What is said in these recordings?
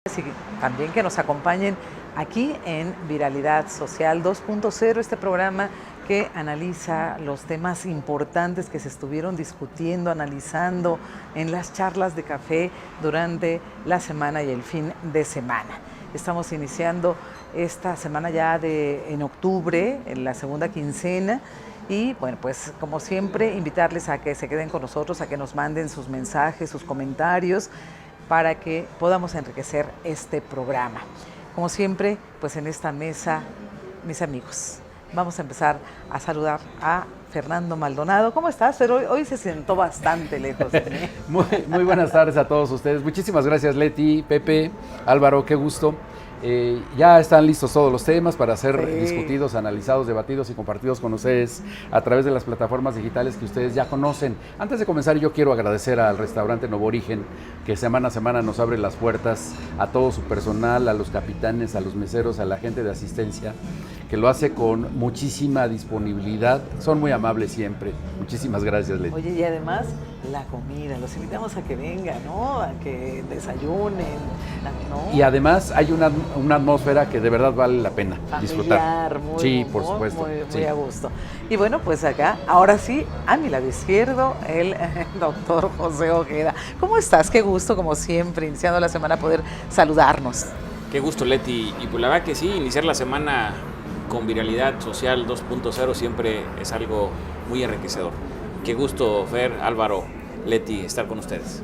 Y también que nos acompañen aquí en Viralidad Social 2.0, este programa que analiza los temas importantes que se estuvieron discutiendo, analizando en las charlas de café durante la semana y el fin de semana. Estamos iniciando esta semana ya en octubre, en la segunda quincena. Y bueno, pues como siempre, invitarles a que se queden con nosotros, a que nos manden sus mensajes, sus comentarios, para que podamos enriquecer este programa. Como siempre, pues en esta mesa, mis amigos, vamos a empezar a saludar a Fernando Maldonado. ¿Cómo estás? Pero hoy se sentó bastante lejos de mí. Muy buenas tardes a todos ustedes. Muchísimas gracias, Leti, Pepe, Álvaro, qué gusto. Ya están listos todos los temas para ser discutidos, analizados, debatidos y compartidos con ustedes a través de las plataformas digitales que ustedes ya conocen. Antes de comenzar, yo quiero agradecer al restaurante Nuevo Origen, que semana a semana nos abre las puertas, a todo su personal, a los capitanes, a los meseros, a la gente de asistencia, que lo hace con muchísima disponibilidad. Son muy amables siempre. Muchísimas gracias, Leti. Oye, y además la comida, los invitamos a que vengan, ¿no? A que desayunen, ¿no? Y además hay una atmósfera que de verdad vale la pena disfrutar. Muy, sí, por supuesto. Muy a gusto. Y bueno, pues acá, ahora sí, a mi lado izquierdo, el doctor José Ojeda. ¿Cómo estás? Qué gusto, como siempre, iniciando la semana, poder saludarnos. Qué gusto, Leti. Y pues la verdad que sí, iniciar la semana con Viralidad Social 2.0 siempre es algo muy enriquecedor. Qué gusto, Fer, Álvaro, Leti, estar con ustedes.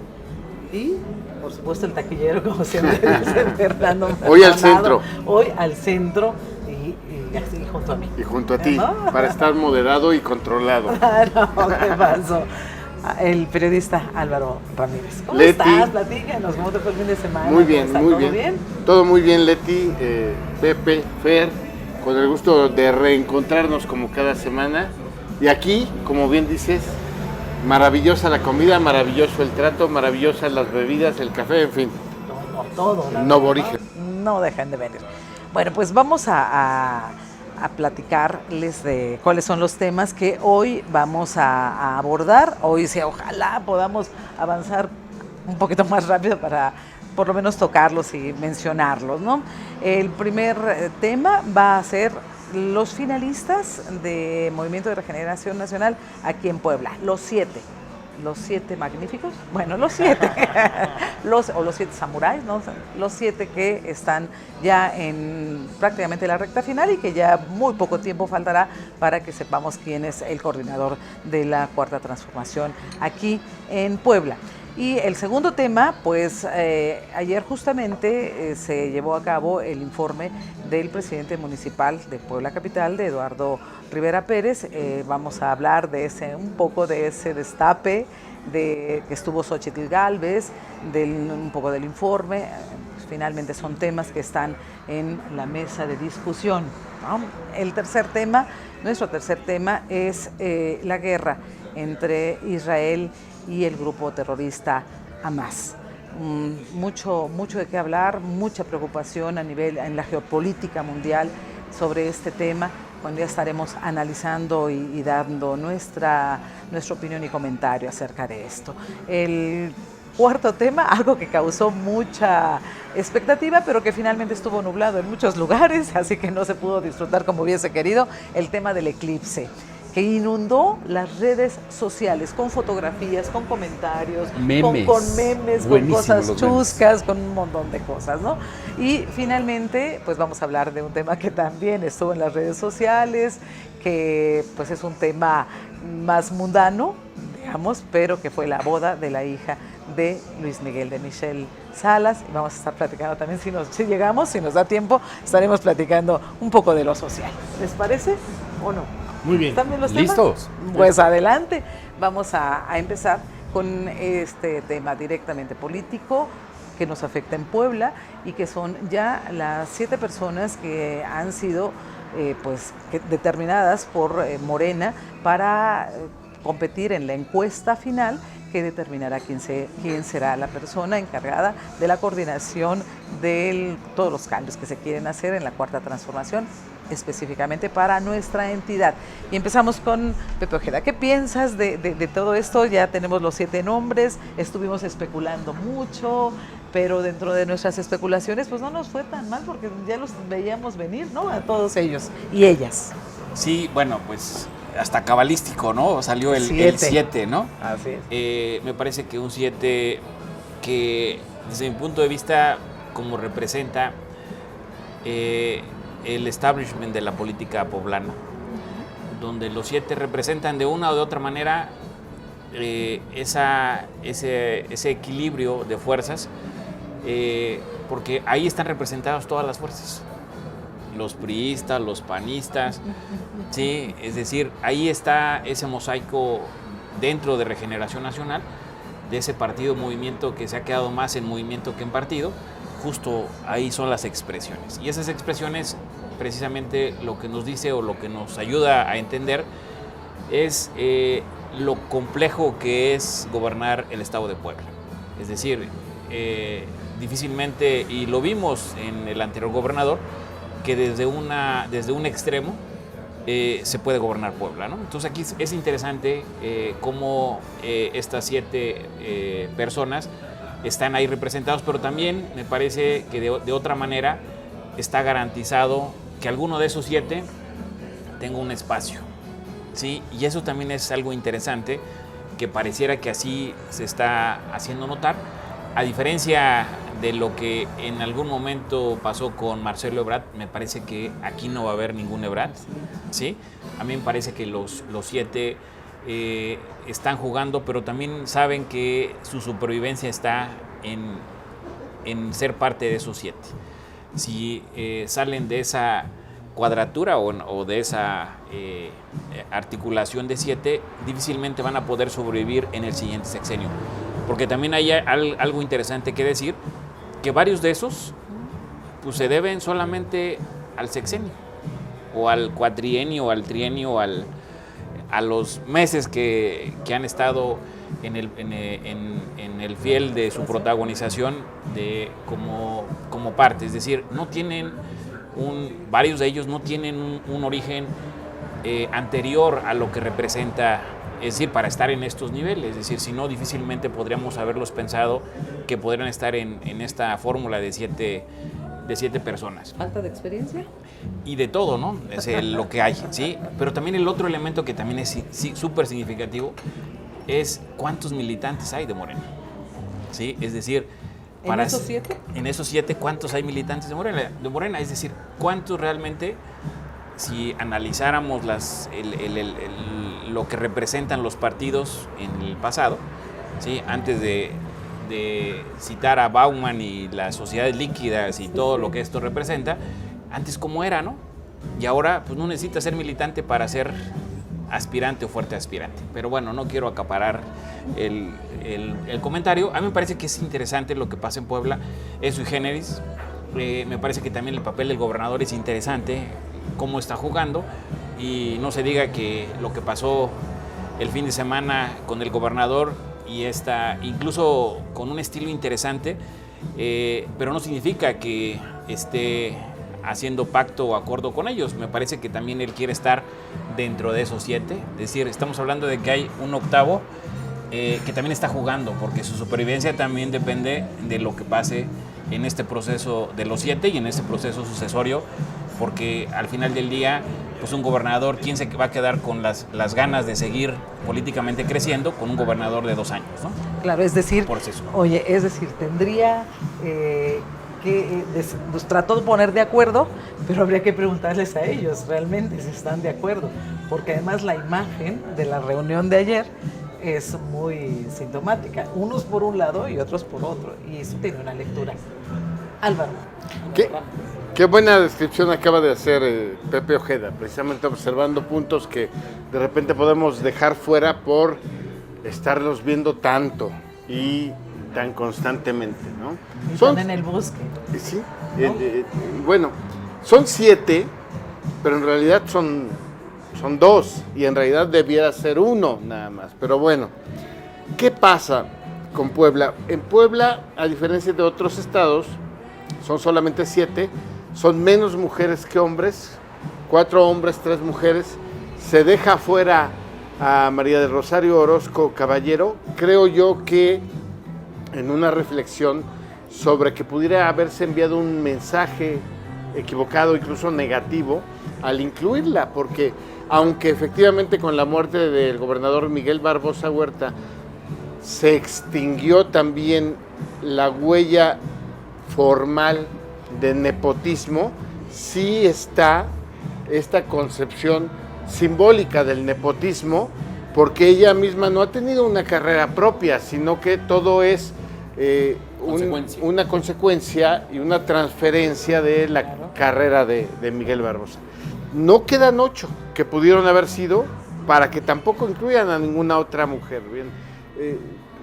Y, por supuesto, el taquillero, como siempre dice Fernando. Hoy al centro. Hoy al centro y así junto a mí. Y junto a ti, para estar moderado y controlado. No, ¿qué pasó? El periodista Álvaro Ramírez. ¿Cómo Leti, estás? Platícanos, ¿cómo te fue el fin de semana? Muy bien, muy ¿Todo bien. bien? Todo muy bien, Leti, Pepe, Fer, con el gusto de reencontrarnos como cada semana. Y aquí, como bien dices, maravillosa la comida, maravilloso el trato, maravillosas las bebidas, el café, en fin. Todo. Nuevo Origen. No dejan de venir. Bueno, pues vamos a platicarles de cuáles son los temas que hoy vamos a abordar. Hoy sí, ojalá podamos avanzar un poquito más rápido para por lo menos tocarlos y mencionarlos, ¿no? El primer tema va a ser los finalistas de Movimiento de Regeneración Nacional aquí en Puebla, los siete magníficos, bueno, los siete, los siete samuráis, ¿no? Los siete que están ya en prácticamente la recta final y que ya muy poco tiempo faltará para que sepamos quién es el coordinador de la Cuarta Transformación aquí en Puebla. Y el segundo tema, pues ayer justamente se llevó a cabo el informe del presidente municipal de Puebla Capital, de Eduardo Rivera Pérez. Vamos a hablar de un poco de ese destape de que estuvo Xóchitl Gálvez, un poco del informe. Finalmente son temas que están en la mesa de discusión, ¿no? Nuestro tercer tema es la guerra entre Israel y el grupo terrorista Hamás. Mucho de qué hablar, mucha preocupación en la geopolítica mundial sobre este tema, cuando ya estaremos analizando y dando nuestra opinión y comentario acerca de esto. El cuarto tema, algo que causó mucha expectativa, pero que finalmente estuvo nublado en muchos lugares, así que no se pudo disfrutar como hubiese querido, el tema del eclipse, que inundó las redes sociales con fotografías, con comentarios, con memes, con cosas chuscas, con un montón de cosas, ¿no? Y finalmente, pues vamos a hablar de un tema que también estuvo en las redes sociales, que pues es un tema más mundano, digamos, pero que fue la boda de la hija de Luis Miguel, de Michelle Salas, y vamos a estar platicando también, si nos da tiempo, estaremos platicando un poco de lo social. ¿Les parece o no? Muy bien. ¿Están bien los temas? ¿Listos? Pues adelante. Vamos a empezar con este tema directamente político que nos afecta en Puebla y que son ya las 7 personas que han sido determinadas por Morena para competir en la encuesta final que determinará quién será la persona encargada de la coordinación de todos los cambios que se quieren hacer en la Cuarta Transformación, específicamente para nuestra entidad. Y empezamos con Pepe Ojeda. ¿Qué piensas de todo esto? Ya tenemos los 7 nombres, estuvimos especulando mucho, pero dentro de nuestras especulaciones pues no nos fue tan mal porque ya los veíamos venir, ¿no? A todos ellos y ellas. Sí, bueno, pues hasta cabalístico, ¿no? Salió el 7, ¿no? Así es. Me parece que un 7 que desde mi punto de vista como representa el establishment de la política poblana, donde los 7 representan de una o de otra manera ese equilibrio de fuerzas, porque ahí están representadas todas las fuerzas, los priistas, los panistas, ¿sí? Es decir, ahí está ese mosaico dentro de Regeneración Nacional, de ese partido movimiento que se ha quedado más en movimiento que en partido. Justo ahí son las expresiones, y esas expresiones precisamente lo que nos dice o lo que nos ayuda a entender es lo complejo que es gobernar el Estado de Puebla. Es decir, difícilmente, y lo vimos en el anterior gobernador, que desde un extremo se puede gobernar Puebla, ¿no? Entonces aquí es interesante cómo estas 7 personas están ahí representados, pero también me parece que de otra manera está garantizado que alguno de esos 7 tenga un espacio, ¿sí? Y eso también es algo interesante, que pareciera que así se está haciendo notar, a diferencia de lo que en algún momento pasó con Marcelo Ebrard. Me parece que aquí no va a haber ningún Ebrard, ¿sí? A mí me parece que los 7 están jugando, pero también saben que su supervivencia está en ser parte de esos 7. Si salen de esa cuadratura o de esa articulación de 7, difícilmente van a poder sobrevivir en el siguiente sexenio. Porque también hay algo interesante que decir, que varios de esos pues, se deben solamente al sexenio, o al cuatrienio, o al trienio, a los meses que han estado en el fiel de su protagonización como parte. Es decir, no tienen varios de ellos no tienen un origen anterior a lo que representa, es decir, para estar en estos niveles. Es decir, si no, difícilmente podríamos haberlos pensado que podrían estar en esta fórmula de 7 personas. ¿Falta de experiencia? Y de todo, ¿no? Es lo que hay, ¿sí? Pero también el otro elemento que también es súper significativo es cuántos militantes hay de Morena, ¿sí? Es decir, ¿En esos 7? En esos 7, ¿cuántos hay militantes de Morena? Es decir, ¿cuántos realmente, si analizáramos lo que representan los partidos en el pasado, ¿sí? Antes de citar a Bauman y las sociedades líquidas y todo lo que esto representa, antes cómo era, ¿no? Y ahora pues no necesita ser militante para ser aspirante o fuerte aspirante. Pero bueno, no quiero acaparar el comentario. A mí me parece que es interesante lo que pasa en Puebla, es sui generis. Me parece que también el papel del gobernador es interesante, cómo está jugando, y no se diga que lo que pasó el fin de semana con el gobernador y incluso con un estilo interesante, pero no significa que esté haciendo pacto o acuerdo con ellos. Me parece que también él quiere estar dentro de esos 7, es decir, estamos hablando de que hay un octavo que también está jugando, porque su supervivencia también depende de lo que pase en este proceso de los 7 y en este proceso sucesorio, porque al final del día, pues un gobernador, ¿quién se va a quedar con las ganas de seguir políticamente creciendo con un gobernador de 2 años, ¿no? Claro, es decir, tendría que nos trató de poner de acuerdo, pero habría que preguntarles a ellos realmente si están de acuerdo, porque además la imagen de la reunión de ayer es muy sintomática, unos por un lado y otros por otro, y eso tiene una lectura. Álvaro. Qué buena descripción acaba de hacer Pepe Ojeda, precisamente observando puntos que de repente podemos dejar fuera por estarlos viendo tanto y tan constantemente, ¿no? Y están en el bosque. Sí, ¿no? Bueno, son 7, pero en realidad son 2, y en realidad debiera ser 1 nada más. Pero bueno, ¿qué pasa con Puebla? En Puebla, a diferencia de otros estados, son solamente 7, son menos mujeres que hombres, 4 hombres, 3 mujeres. Se deja fuera a María del Rosario Orozco Caballero. Creo yo que en una reflexión sobre que pudiera haberse enviado un mensaje equivocado, incluso negativo, al incluirla, porque aunque efectivamente con la muerte del gobernador Miguel Barbosa Huerta se extinguió también la huella formal de nepotismo, sí está esta concepción simbólica del nepotismo, porque ella misma no ha tenido una carrera propia, sino que todo es una consecuencia y una transferencia de la carrera de Miguel Barbosa. No quedan 8 que pudieron haber sido para que tampoco incluyan a ninguna otra mujer. Bien,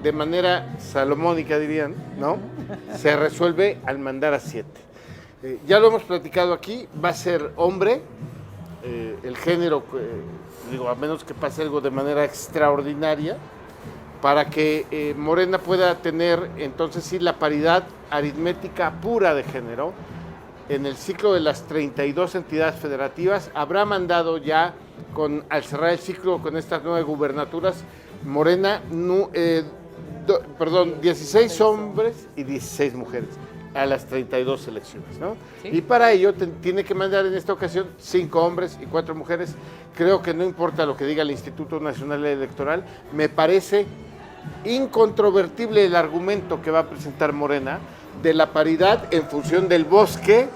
de manera salomónica dirían, ¿no? Se resuelve al mandar a 7. Ya lo hemos platicado aquí, va a ser hombre, el género, digo, a menos que pase algo de manera extraordinaria, para que Morena pueda tener entonces sí la paridad aritmética pura de género. En el ciclo de las 32 entidades federativas habrá mandado ya, al cerrar el ciclo con estas 9 gubernaturas, Morena, 16 hombres y 16 mujeres a las 32 elecciones, ¿no? ¿Sí? Y para ello tiene que mandar en esta ocasión 5 hombres y 4 mujeres. Creo que no importa lo que diga el Instituto Nacional Electoral, me parece incontrovertible el argumento que va a presentar Morena de la paridad en función del bosque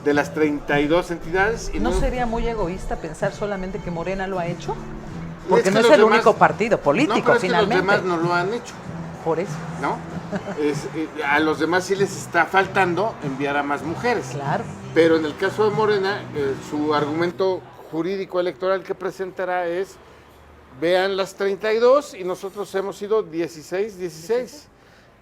de las 32 entidades. Y ¿No sería muy egoísta pensar solamente que Morena lo ha hecho? Porque no es el único partido político, pero finalmente. Los demás no lo han hecho. Por eso. ¿No? A los demás sí les está faltando enviar a más mujeres. Claro. Pero en el caso de Morena, su argumento jurídico electoral que presentará es: vean las 32 y nosotros hemos sido 16.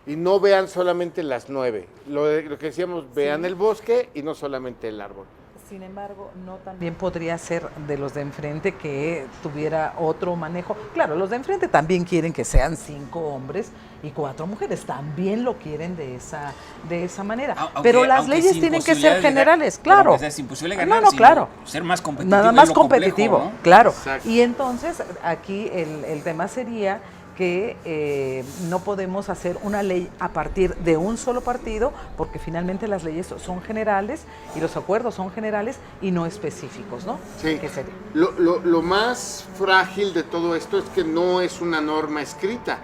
Y no vean solamente las 9. Lo que decíamos, vean el bosque y no solamente el árbol. Sin embargo, no también podría ser de los de enfrente que tuviera otro manejo. Claro, los de enfrente también quieren que sean 5 hombres y 4 mujeres. También lo quieren de esa manera. Pero las leyes tienen que ser generales, claro. Es imposible ganar, no, claro. Ser más competitivo. Nada más competitivo, complejo, ¿no? claro. Exacto. Y entonces aquí el tema sería que no podemos hacer una ley a partir de un solo partido, porque finalmente las leyes son generales y los acuerdos son generales y no específicos, ¿no? Sí. ¿Qué sería? Lo más frágil de todo esto es que no es una norma escrita.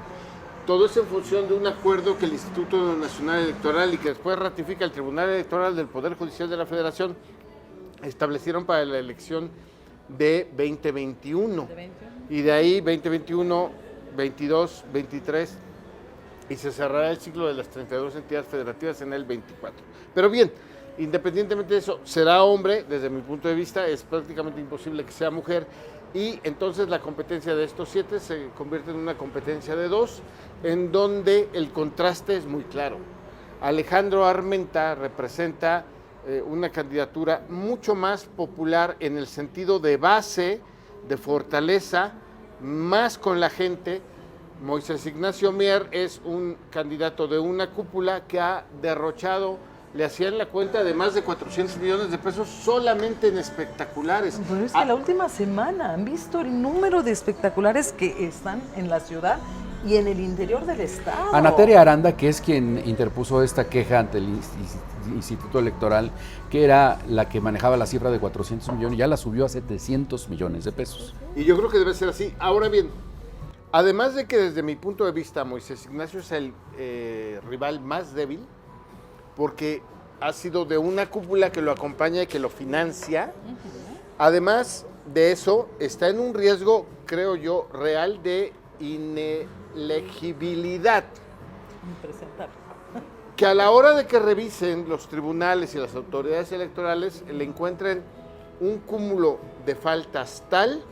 Todo es en función de un acuerdo que el Instituto Nacional Electoral y que después ratifica el Tribunal Electoral del Poder Judicial de la Federación establecieron para la elección de 2021. Y de ahí 2021... 22, 23 y se cerrará el ciclo de las 32 entidades federativas en el 24. Pero bien, independientemente de eso, será hombre, desde mi punto de vista, es prácticamente imposible que sea mujer, y entonces la competencia de estos 7 se convierte en una competencia de 2, en donde el contraste es muy claro. Alejandro Armenta representa una candidatura mucho más popular en el sentido de base, de fortaleza, más con la gente. Moisés Ignacio Mier es un candidato de una cúpula que ha derrochado, le hacían la cuenta de más de 400 millones de pesos solamente en espectaculares. Pero es que la última semana han visto el número de espectaculares que están en la ciudad y en el interior del estado. Ana Tere Aranda, que es quien interpuso esta queja ante el Instituto Electoral, que era la que manejaba la cifra de 400 millones, ya la subió a 700 millones de pesos. Y yo creo que debe ser así. Ahora bien, además de que desde mi punto de vista Moisés Ignacio es el rival más débil, porque ha sido de una cúpula que lo acompaña y que lo financia, además de eso está en un riesgo, creo yo, real de inelegibilidad. Impresentable. Que a la hora de que revisen los tribunales y las autoridades electorales le encuentren un cúmulo de faltas tal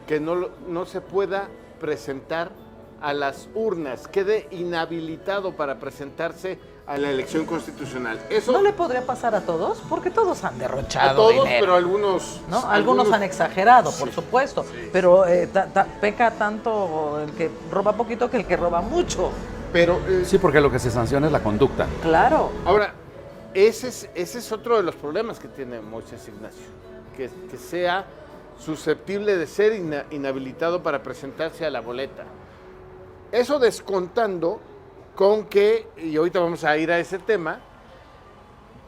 que no se pueda presentar a las urnas, quede inhabilitado para presentarse a la elección constitucional. Eso ¿no le podría pasar a todos? Porque todos han derrochado a todos, dinero, pero algunos... ¿no? Algunos han exagerado, por Sí. supuesto, pero peca tanto el que roba poquito que el que roba mucho. Pero, Sí, porque lo que se sanciona es la conducta. Claro. ahora, ese es otro de los problemas que tiene Moisés Ignacio, que sea susceptible de ser inhabilitado para presentarse a la boleta. Eso descontando con que, y ahorita vamos a ir a ese tema,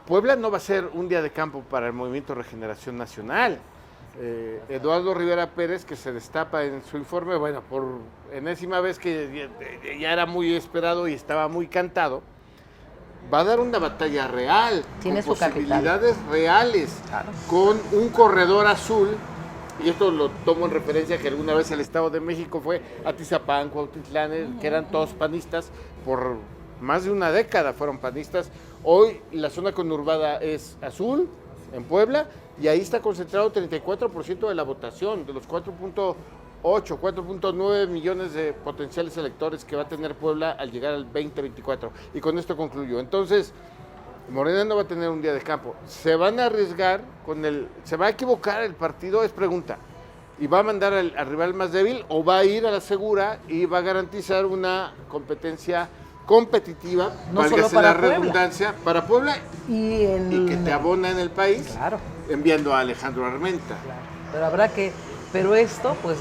Puebla no va a ser un día de campo para el Movimiento Regeneración Nacional. Eduardo Rivera Pérez, que se destapa en su informe, bueno, por enésima vez que ya era muy esperado y estaba muy cantado, va a dar una batalla real, Tiene con su capital. posibilidades reales, Claro. con un corredor azul, y esto lo tomo en referencia que alguna vez el Estado de México fue Atizapán, Cuautitlán, que eran todos panistas, por más de una década fueron panistas. Hoy la zona conurbada es azul, en Puebla, y ahí está concentrado 34% de la votación, de los 4.8, 4.9 millones de potenciales electores que va a tener Puebla al llegar al 2024. Y con esto concluyo. Entonces, Morena no va a tener un día de campo. Se van a arriesgar se va a equivocar el partido, es pregunta. ¿Y va a mandar al rival más débil o va a ir a la segura y va a garantizar una competencia competitiva, No solo válgase para la Puebla. redundancia, para Puebla Y que te abona en el país, Claro. enviando a Alejandro Armenta? Pero habrá que, pero esto, pues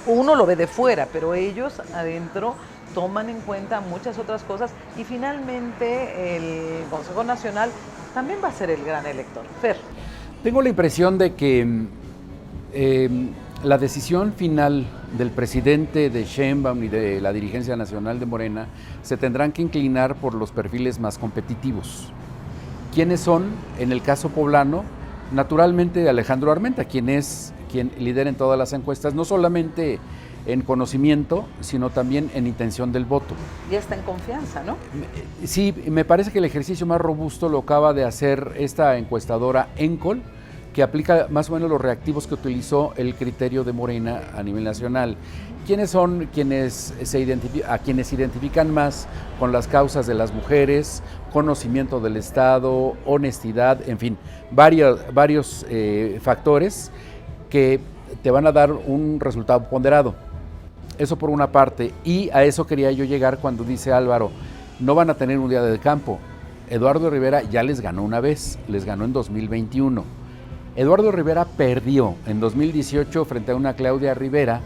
uno lo ve de fuera, pero ellos adentro toman en cuenta muchas otras cosas y finalmente el Consejo Nacional también va a ser el gran elector. Fer. Tengo la impresión de que la decisión final del presidente de Sheinbaum y de la dirigencia nacional de Morena se tendrán que inclinar por los perfiles más competitivos. ¿Quiénes son? En el caso poblano, naturalmente Alejandro Armenta, quien lidera en todas las encuestas, no solamente en conocimiento, sino también en intención del voto. Ya está en confianza, ¿no? Sí, me parece que el ejercicio más robusto lo acaba de hacer esta encuestadora Encol, que aplica más o menos los reactivos que utilizó el criterio de Morena a nivel nacional. ¿Quiénes son quienes a quienes identifican más con las causas de las mujeres, conocimiento del Estado, honestidad, en fin, varios factores que te van a dar un resultado ponderado? Eso por una parte, y a eso quería yo llegar cuando dice Álvaro, no van a tener un día de campo. Eduardo Rivera ya les ganó una vez, les ganó en 2021. Eduardo Rivera perdió en 2018 frente a una Claudia Rivera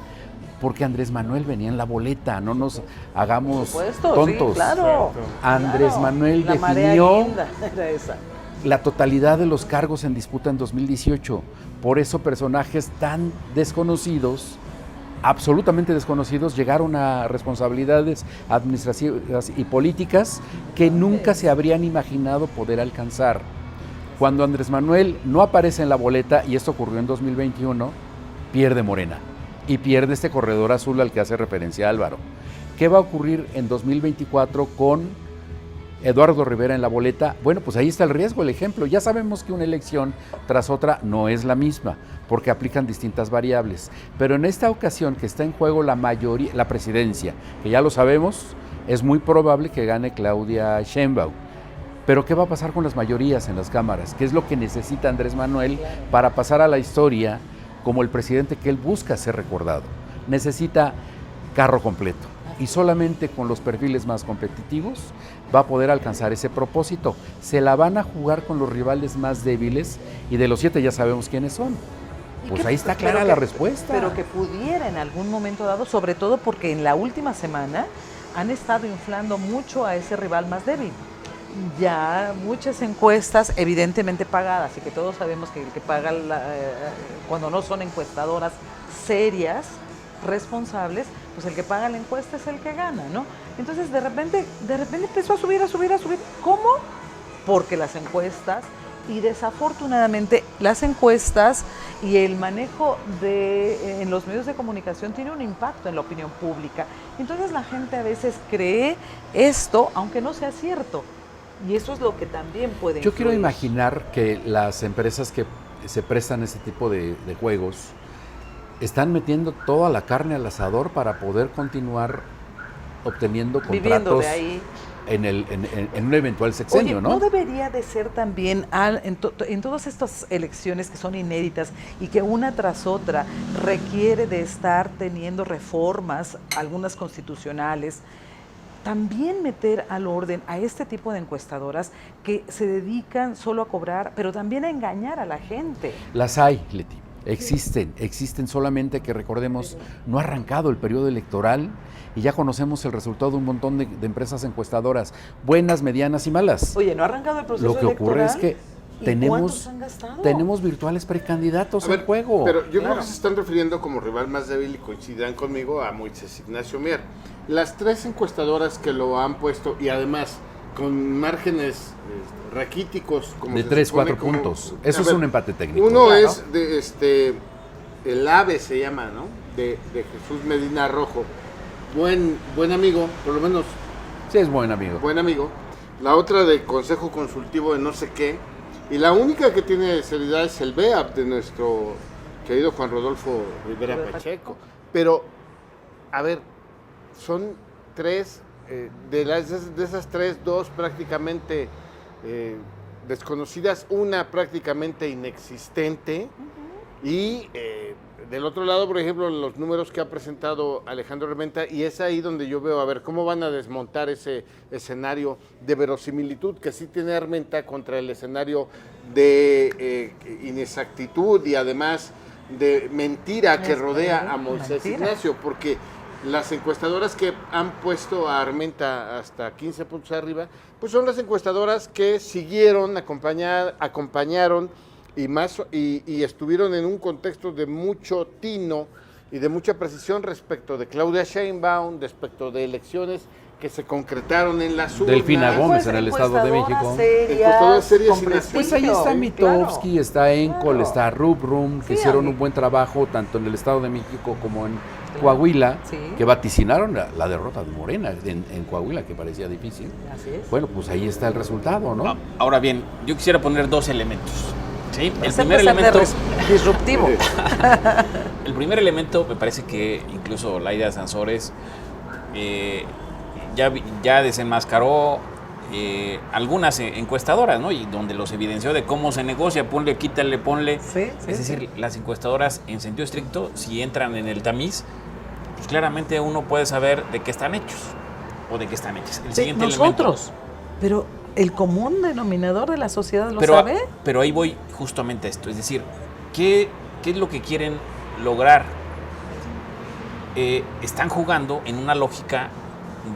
porque Andrés Manuel venía en la boleta, no nos hagamos tontos. Sí, claro. Andrés Claro. Manuel La marea definió guinda era esa. la totalidad de los cargos en disputa en 2018. Por eso personajes tan desconocidos, absolutamente desconocidos, llegaron a responsabilidades administrativas y políticas que nunca se habrían imaginado poder alcanzar. Cuando Andrés Manuel no aparece en la boleta, y esto ocurrió en 2021, pierde Morena y pierde este corredor azul al que hace referencia Álvaro. ¿Qué va a ocurrir en 2024 con Eduardo Rivera en la boleta? Bueno, pues ahí está el riesgo, el ejemplo. Ya sabemos que una elección tras otra no es la misma, porque aplican distintas variables. Pero en esta ocasión que está en juego la mayoría, la presidencia, que ya lo sabemos, es muy probable que gane Claudia Sheinbaum. Pero ¿qué va a pasar con las mayorías en las cámaras? ¿Qué es lo que necesita Andrés Manuel para pasar a la historia como el presidente que él busca ser recordado? Necesita carro completo. Y solamente con los perfiles más competitivos va a poder alcanzar ese propósito. Se la van a jugar con los rivales más débiles y de los 7 ya sabemos quiénes son. Pues ahí está clara la respuesta. Pero que pudiera en algún momento dado, sobre todo porque en la última semana han estado inflando mucho a ese rival más débil. Ya muchas encuestas evidentemente pagadas y que todos sabemos que el que paga cuando no son encuestadoras serias, responsables, pues el que paga la encuesta es el que gana, ¿no? Entonces de repente empezó a subir. ¿Cómo? Porque las encuestas, y desafortunadamente las encuestas y el manejo en los medios de comunicación tiene un impacto en la opinión pública. Entonces la gente a veces cree esto, aunque no sea cierto. Y eso es lo que también puede Yo influir. quiero imaginar que las empresas que se prestan a ese tipo de juegos están metiendo toda la carne al asador para poder continuar obteniendo viviendo contratos de ahí. en un eventual sexenio, Oye, ¿no? ¿no debería de ser también en todas estas elecciones que son inéditas y que una tras otra requiere de estar teniendo reformas, algunas constitucionales, también meter al orden a este tipo de encuestadoras que se dedican solo a cobrar, pero también a engañar a la gente? Las hay, Leti. Existen solamente que recordemos, no ha arrancado el periodo electoral y ya conocemos el resultado de un montón de empresas encuestadoras, buenas, medianas y malas. Oye, ¿no ha arrancado el proceso Lo que ocurre electoral? es que ¿Y cuántos han gastado? tenemos virtuales precandidatos A ver, en juego. Pero yo creo que se están refiriendo como rival más débil y coincidirán conmigo a Moisés Ignacio Mier. Las 3 encuestadoras que lo han puesto y además con márgenes raquíticos como de se 3, supone, 4 como- puntos. a Eso es ver, un empate técnico. Uno Claro. es de el AVE se llama, ¿no? De Jesús Medina Rojo. Buen amigo, por lo menos Sí, es buen amigo. buen amigo. La otra de Consejo Consultivo de no sé qué. Y la única que tiene seriedad es el BEAP de nuestro querido Juan Rodolfo Rivera Pacheco. Pero, a ver, son 3, de esas 3, 2 prácticamente desconocidas, una prácticamente inexistente. Y del otro lado, por ejemplo, los números que ha presentado Alejandro Armenta, y es ahí donde yo veo, a ver, cómo van a desmontar ese escenario de verosimilitud que sí tiene Armenta contra el escenario de inexactitud y además de mentira que rodea a Moisés Ignacio, porque las encuestadoras que han puesto a Armenta hasta 15 puntos arriba, pues son las encuestadoras que siguieron, acompañaron y estuvieron en un contexto de mucho tino y de mucha precisión respecto de Claudia Sheinbaum, respecto de elecciones que se concretaron en las urnas. Delfina Gómez en el Estado de México. Encuestadoras serias con y prestigio, Pues ahí está Mitofsky, claro. está Encol, Claro. está Rubrum, que Sí, hicieron a mí- un buen trabajo tanto en el Estado de México como en Coahuila, Sí. que vaticinaron la derrota de Morena en Coahuila, que parecía difícil. Así es. Bueno, pues ahí está el resultado, ¿no? Ahora bien, yo quisiera poner 2 elementos. ¿Sí? El Ese primer puede ser elemento, disruptivo. el primer elemento me parece que incluso Laida Sansores ya desenmascaró algunas encuestadoras, ¿no? Y donde los evidenció de cómo se negocia, ponle, quítale, ponle. Sí, sí, Es decir, sí. las encuestadoras en sentido estricto, si entran en el tamiz, pues claramente uno puede saber de qué están hechos o de qué están hechas. El Sí, siguiente nosotros. Pero el común denominador de la sociedad lo pero, sabe. pero ahí voy justamente a esto, es decir, ¿qué es lo que quieren lograr? Están jugando en una lógica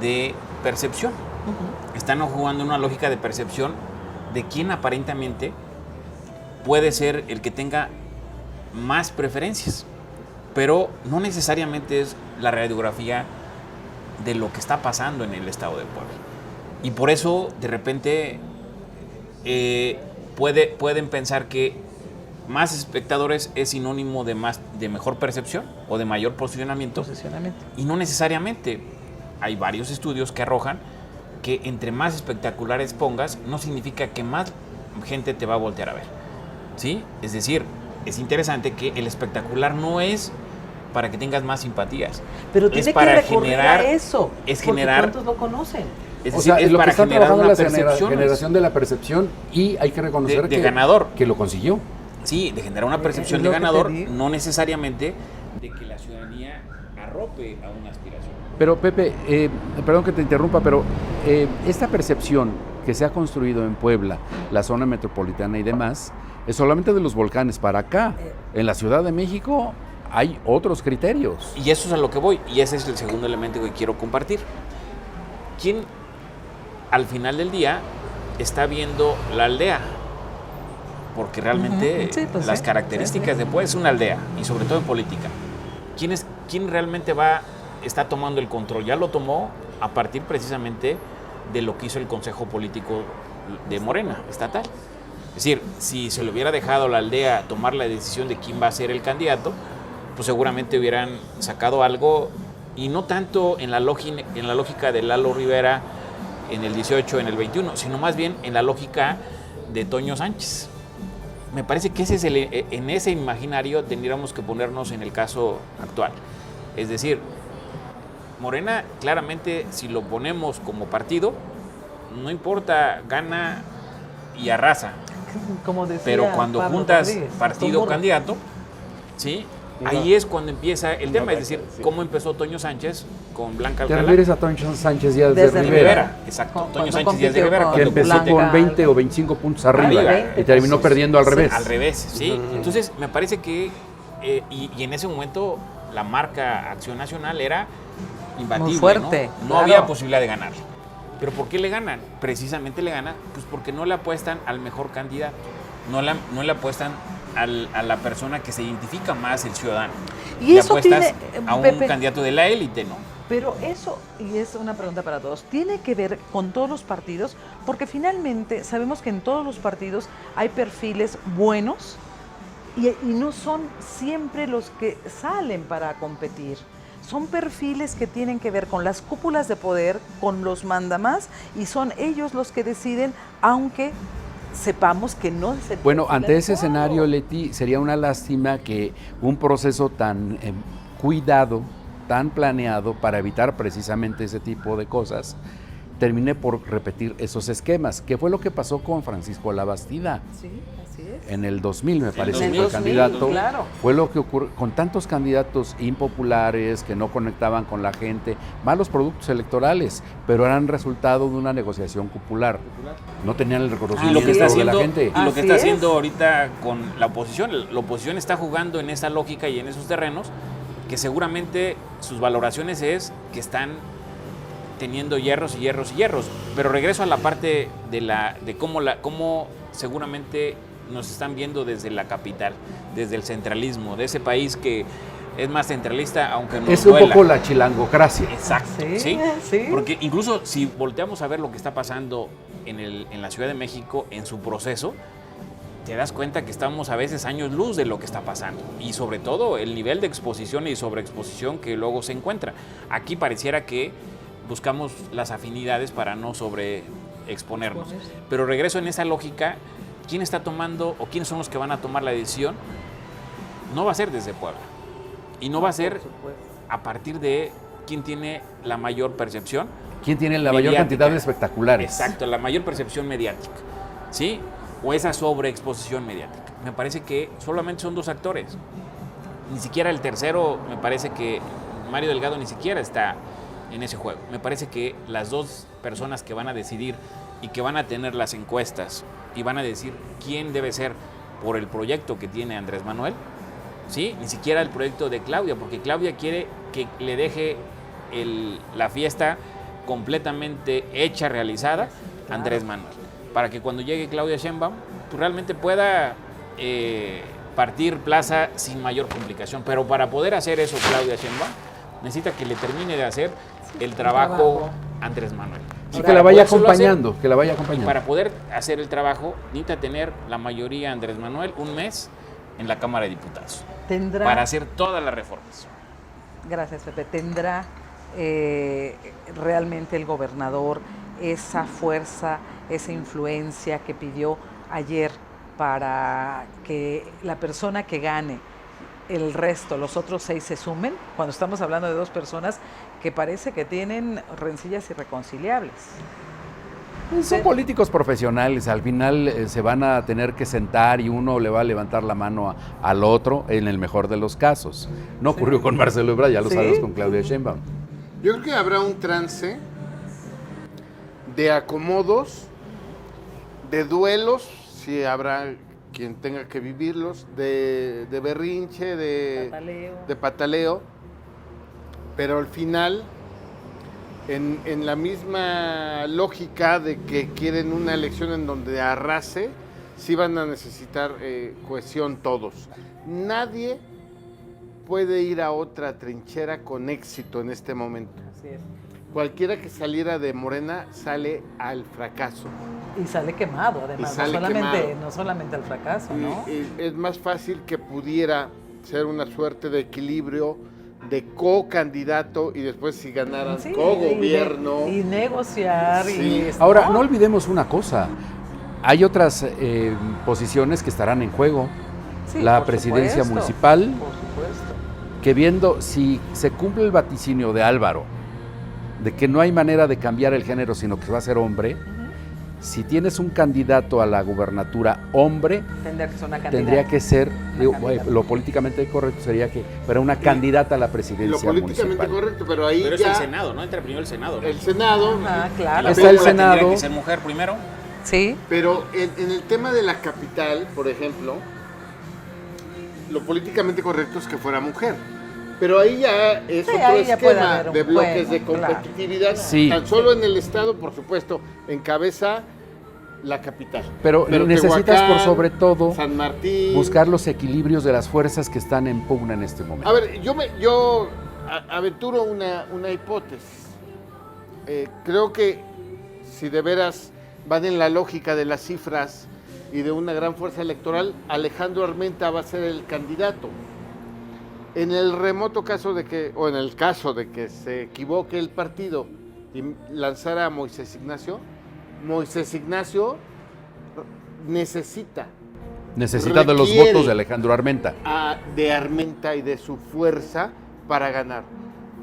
de percepción. Están jugando en una lógica de percepción de quién aparentemente puede ser el que tenga más preferencias, pero no necesariamente es la radiografía de lo que está pasando en el estado de Puebla. Y por eso, de repente, pueden pensar que más espectadores es sinónimo de mejor percepción o de mayor posicionamiento. Y no necesariamente. Hay varios estudios que arrojan que entre más espectaculares pongas, no significa que más gente te va a voltear a ver. ¿Sí? Es decir, es interesante que el espectacular no es para que tengas más simpatías. Pero es tiene para que recurrir generar, a eso. es porque generar, ¿cuántos lo conocen? es O decir, sea, es lo que para está generar trabajando una la percepción. generación de la percepción, y hay que reconocer de ganador. que lo consiguió. Sí, de generar una percepción Es de lo que te ganador, digo. no necesariamente de que la ciudadanía arrope a una aspiración. Pero Pepe, perdón que te interrumpa, pero esta percepción que se ha construido en Puebla, la zona metropolitana y demás, es solamente de los volcanes para acá. En la Ciudad de México hay otros criterios. Y eso es a lo que voy, y ese es el segundo elemento que quiero compartir. ¿Quién al final del día está viendo la aldea? Porque realmente Ujú, sí, pues las sí, características sí. de Puebla es una aldea, y sobre todo en política. ¿Quién realmente está tomando el control? Ya lo tomó a partir precisamente de lo que hizo el Consejo Político de Morena, estatal. Es decir, si se le hubiera dejado a la aldea tomar la decisión de quién va a ser el candidato, pues seguramente hubieran sacado algo, y no tanto en la lógica de Lalo Rivera en el 18, en el 21, sino más bien en la lógica de Toño Sánchez. Me parece que en ese imaginario tendríamos que ponernos en el caso actual. Es decir, Morena, claramente, si lo ponemos como partido, no importa, gana y arrasa. Como decía Pero cuando Pablo juntas Rodríguez, partido Tomburro. candidato, ¿sí? Ahí es cuando empieza el tema, es decir, cómo empezó Toño Sánchez con Blanca ¿Te Alcalá. refieres a Toño Sánchez Díaz de Desde Rivera? Exacto, Cuando Toño Sánchez compitió Díaz de Rivera. con Que cuando empezó Blanca. con 20 o 25 puntos arriba Arriba. y terminó perdiendo al Sí, revés. Al revés, sí. Entonces, me parece que y en ese momento la marca Acción Nacional era imbatible. Muy fuerte, No claro. había posibilidad de ganar. ¿Pero por qué le ganan? Precisamente le ganan pues porque no le apuestan al mejor candidato. No le apuestan a la persona que se identifica más, el ciudadano. Y le eso apuestas tiene, a un Pepe, candidato de la élite, ¿no? pero eso, y es una pregunta para todos, ¿tiene que ver con todos los partidos? Porque finalmente sabemos que en todos los partidos hay perfiles buenos y no son siempre los que salen para competir. Son perfiles que tienen que ver con las cúpulas de poder, con los mandamás, y son ellos los que deciden, aunque sepamos que no es el Bueno, perfil ante ese adecuado. escenario, Leti, sería una lástima que un proceso tan cuidado, tan planeado para evitar precisamente ese tipo de cosas, termine por repetir esos esquemas, que fue lo que pasó con Francisco Labastida. Sí, así es. En el 2000, me parece, En el fue el 2000, candidato. claro. Fue lo que ocurrió con tantos candidatos impopulares que no conectaban con la gente, malos productos electorales, pero eran resultado de una negociación popular. No tenían el Y reconocimiento lo que está de la haciendo, gente. y lo que Así está es. haciendo ahorita con la oposición está jugando en esa lógica y en esos terrenos que seguramente sus valoraciones es que están teniendo hierros y hierros y hierros. Pero regreso a la parte de cómo seguramente nos están viendo desde la capital, desde el centralismo, de ese país que es más centralista, aunque no Es un duela. poco la chilangocracia. Exacto, Sí, ¿sí? sí. Porque incluso si volteamos a ver lo que está pasando en la Ciudad de México, en su proceso, te das cuenta que estamos a veces años luz de lo que está pasando. Y sobre todo el nivel de exposición y sobreexposición que luego se encuentra. Aquí pareciera que buscamos las afinidades para no sobreexponernos. Pero regreso en esa lógica, ¿quién está tomando o quiénes son los que van a tomar la decisión? No va a ser desde Puebla. Y no va a ser Por supuesto. a partir de quién tiene la mayor percepción. ¿Quién tiene la mayor Mediática. cantidad de espectaculares? Exacto, la mayor percepción mediática, ¿sí? O esa sobreexposición mediática. Me parece que solamente son dos actores. Ni siquiera el tercero, me parece que Mario Delgado ni siquiera está en ese juego. Me parece que las dos personas que van a decidir y que van a tener las encuestas y van a decir quién debe ser por el proyecto que tiene Andrés Manuel, ¿sí? Ni siquiera el proyecto de Claudia, porque Claudia quiere que le deje la fiesta completamente hecha, realizada, a Andrés Manuel, para que cuando llegue Claudia Sheinbaum, pues realmente pueda partir plaza sin mayor complicación. Pero para poder hacer eso Claudia Sheinbaum, necesita que le termine de hacer el trabajo Andrés Manuel. Sí, Y que la para vaya podérselo acompañando, que la vaya hacer, y acompañando. para poder hacer el trabajo, necesita tener la mayoría Andrés Manuel un mes en la Cámara de Diputados Tendrá, para hacer todas las reformas. gracias Pepe, tendrá realmente el gobernador esa fuerza, esa influencia que pidió ayer para que la persona que gane el resto, los otros 6 se sumen, cuando estamos hablando de 2 personas que parece que tienen rencillas irreconciliables. Son políticos profesionales, al final se van a tener que sentar y uno le va a levantar la mano al otro en el mejor de los casos. No ocurrió con Marcelo Ebrard, ya lo Sí. sabemos, con Claudia Sheinbaum. Yo creo que habrá un trance de acomodos, de duelos, si habrá quien tenga que vivirlos, de berrinche, de pataleo, pero al final, en la misma lógica de que quieren una elección en donde arrase, sí van a necesitar cohesión todos. Nadie puede ir a otra trinchera con éxito en este momento. Así es. Cualquiera que saliera de Morena sale al fracaso. Y sale quemado, además, Y sale quemado. no solamente al fracaso, ¿no? Y es más fácil que pudiera ser una suerte de equilibrio de co-candidato y después si ganaran Sí, co-gobierno. y negociar. Sí. Y Ahora, no olvidemos una cosa, hay otras posiciones que estarán en juego. Sí, La por presidencia supuesto, municipal, por supuesto. que viendo si se cumple el vaticinio de Álvaro, de que no hay manera de cambiar el género, sino que va a ser hombre, si tienes un candidato a la gubernatura hombre, Tendría que ser una candidata. tendría que ser, digo, candidata. lo políticamente correcto sería que fuera una candidata a la Lo presidencia políticamente municipal. correcto, pero ahí Pero es ya el Senado, ¿no? Entra primero el Senado, ¿no? el Senado, Claro. La Está el fórmula Senado. tendría que ser mujer primero. Sí. pero en el tema de la capital, por ejemplo, lo políticamente correcto es que fuera mujer. Pero ahí ya es Sí, otro ahí ya puede esquema haber un de bloques juego, de claro. competitividad. Sí. Tan solo en el Estado, por supuesto, encabeza la capital. Pero necesitas, Tehuacán, por sobre todo, San Martín. buscar los equilibrios de las fuerzas que están en pugna en este momento. A ver, yo aventuro una hipótesis. Creo que si de veras van en la lógica de las cifras y de una gran fuerza electoral, Alejandro Armenta va a ser el candidato. En el remoto caso de que, o en el caso de que se equivoque el partido y lanzara a Moisés Ignacio necesita Necesitando los requiere votos de Alejandro Armenta. de Armenta y de su fuerza para ganar.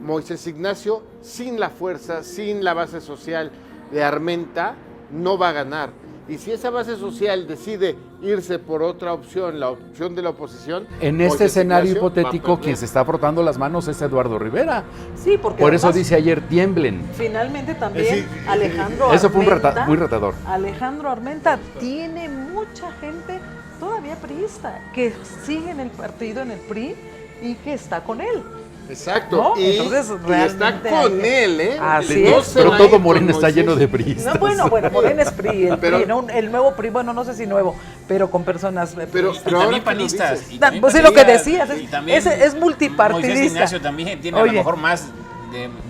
Moisés Ignacio, sin la fuerza, sin la base social de Armenta, no va a ganar. Y si esa base social decide irse por otra opción, la opción de la oposición... En este Moisés escenario Ignacio va a hipotético, perder. quien se está frotando las manos es Eduardo Rivera. Sí, porque Por eso además, dice ayer, tiemblen. finalmente también Sí, Alejandro Eso fue Armenta, muy retador. Alejandro Armenta tiene mucha gente todavía priista que sigue en el partido, en el PRI, y que está con él. Exacto. ¿No? Y, Entonces, y está realmente con hay- él, ¿eh? Así No es. se Pero va a ir todo con Morena está Moisés. lleno de priistas. No, bueno, Morena es PRI, el Pero- PRI, ¿no? El nuevo PRI, bueno, no sé si nuevo, pero con personas Pero Y ahora también que lo panistas. dices, y también Pues sí, lo que panistas, decías, y también es multipartidista. Moisés Ignacio también tiene a Oye. lo mejor más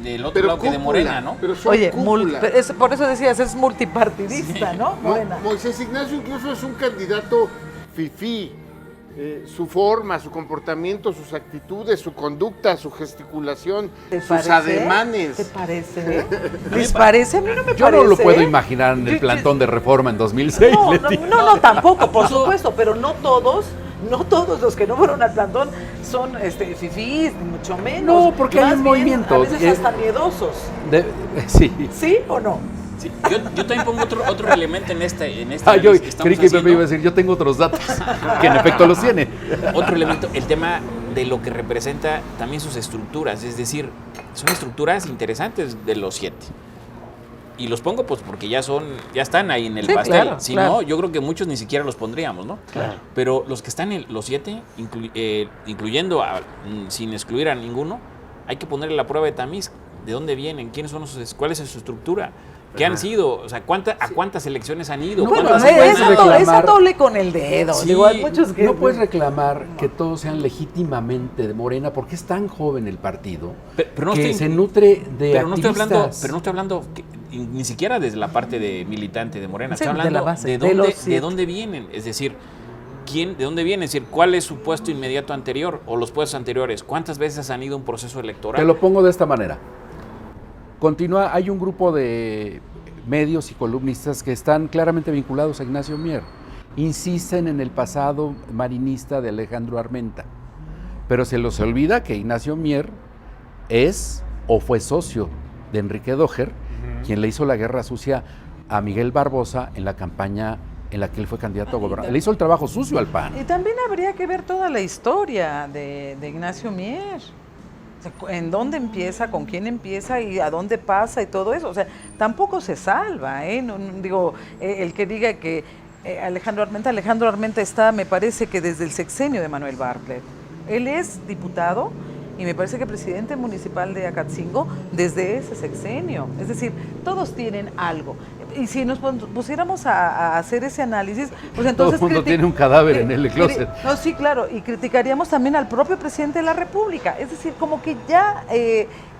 del otro pero lado que de cúpula, Morena, ¿no? Pero son Oye, cúpula. por eso decías, es multipartidista, ¿no? Morena. Moisés Ignacio incluso es un candidato fifí. Su forma, su comportamiento, sus actitudes, su conducta, su gesticulación, ¿Te sus parece? ademanes. ¿Te parece? ¿Les parece? A mí no me Yo parece. no lo puedo imaginar en el Yo- plantón de Reforma en 2006. No, Leti. no, tampoco, por supuesto, pero no todos los que no fueron al plantón son fifís, ni mucho menos. No, porque hay Más un bien, movimiento. A veces hasta miedosos. Sí. ¿Sí o no? Sí, yo también pongo otro elemento en este Ah, yo análisis que estamos creí que Pepe haciendo. iba a decir, yo tengo otros datos, que en efecto los tiene. Otro elemento, el tema de lo que representa también sus estructuras, es decir, son estructuras interesantes de los 7. Y los pongo pues porque ya están ahí en el Sí, pastel. claro, Si claro. no, yo creo que muchos ni siquiera los pondríamos, ¿no? Claro. Pero los que están en los 7, incluyendo sin excluir a ninguno, hay que ponerle la prueba de tamiz. ¿De dónde vienen? ¿Quiénes son cuál es su estructura? ¿Qué han sido? O sea, ¿a cuántas elecciones han ido? No, Bueno, ¿Cuántas no puedes esa reclamar. esa doble con el dedo. Sí, Digo, hay muchos que... No puedes reclamar que todos sean legítimamente de Morena, porque es tan joven el partido Pero no que estoy- se nutre de pero no estoy hablando, activistas. pero no estoy hablando ni siquiera desde la parte de militante de Morena. Sí, Estoy de hablando la base, de de los de 7. dónde vienen. Es decir, de dónde vienen. Es decir, ¿cuál es su puesto inmediato anterior o los puestos anteriores? ¿Cuántas veces han ido a un proceso electoral? Te lo pongo de esta manera. Continúa, hay un grupo de medios y columnistas que están claramente vinculados a Ignacio Mier. Insisten en el pasado marinista de Alejandro Armenta, pero se los olvida que Ignacio Mier es o fue socio de Enrique Doher, quien le hizo la guerra sucia a Miguel Barbosa en la campaña en la que él fue candidato a gobernador. Le hizo el trabajo sucio al PAN. Y también habría que ver toda la historia de Ignacio Mier. O sea, en dónde empieza, con quién empieza y a dónde pasa y todo eso. O sea, tampoco se salva, ¿eh? Digo, el que diga que Alejandro Armenta está, me parece que desde el sexenio de Manuel Bartlett. Él es diputado y me parece que presidente municipal de Acatzingo desde ese sexenio. Es decir, todos tienen algo. Y si nos pusiéramos a hacer ese análisis, pues entonces... Todo el mundo tiene un cadáver en el closet. No, sí, claro, y criticaríamos también al propio presidente de la República. Es decir, como que ya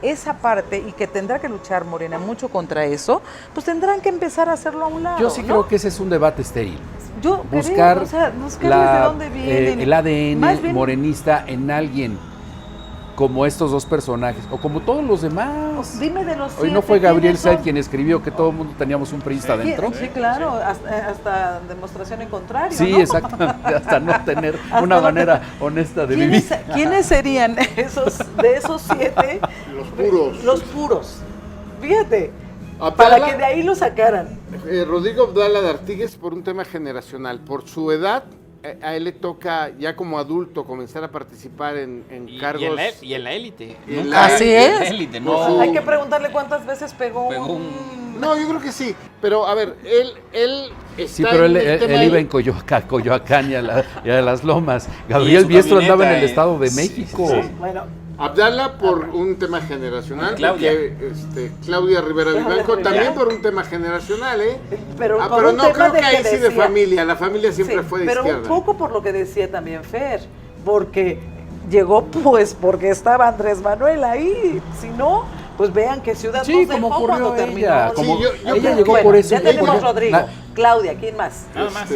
esa parte, y que tendrá que luchar Morena mucho contra eso, pues tendrán que empezar a hacerlo a un lado. Yo sí ¿no? creo que ese es un debate estéril. Yo Buscar, creo, o sea, buscar desde dónde vienen. el ADN Más bien, morenista en alguien como estos dos personajes, o como todos los demás. Dime de los Hoy no 7, fue Gabriel ¿quiénes son? Said quien escribió que todo el mundo teníamos un priista adentro. Sí, claro, hasta demostración en contrario, Sí, ¿no? exactamente, hasta no tener una manera honesta de vivir. ¿Quiénes serían de esos 7? Los puros. Los puros. Fíjate, Abdala- para que de ahí lo sacaran. Rodrigo Abdala de Artigues por un tema generacional, por su edad a él le toca ya como adulto comenzar a participar en cargos. Y en la élite. Y en Nunca- Así en la es. élite, No, no. Hay que preguntarle cuántas veces pegó No, yo creo que sí. Pero a ver, él está Sí, pero en el tema él de- iba en Coyoacán y a las Lomas. Gabriel su Biestro andaba en el camioneta, Estado de sí, México. sí, sí. Bueno, Abdala por un tema generacional, Claudia. porque, Claudia Rivera Claudia Vivanco Rivera. también por un tema generacional, ¿eh? pero por pero un no tema creo de que ahí sí de decía- familia, la familia siempre Sí, fue de pero izquierda. un poco por lo que decía también Fer, porque llegó pues porque estaba Andrés Manuel ahí, si no, pues vean que Ciudad Sí, nos como dejó ocurrió cuando ella. terminó. Como Sí, yo ella creo llegó Bueno, por eso. ya tenemos Ella- Rodrigo, Claudia, ¿quién más? Nada más.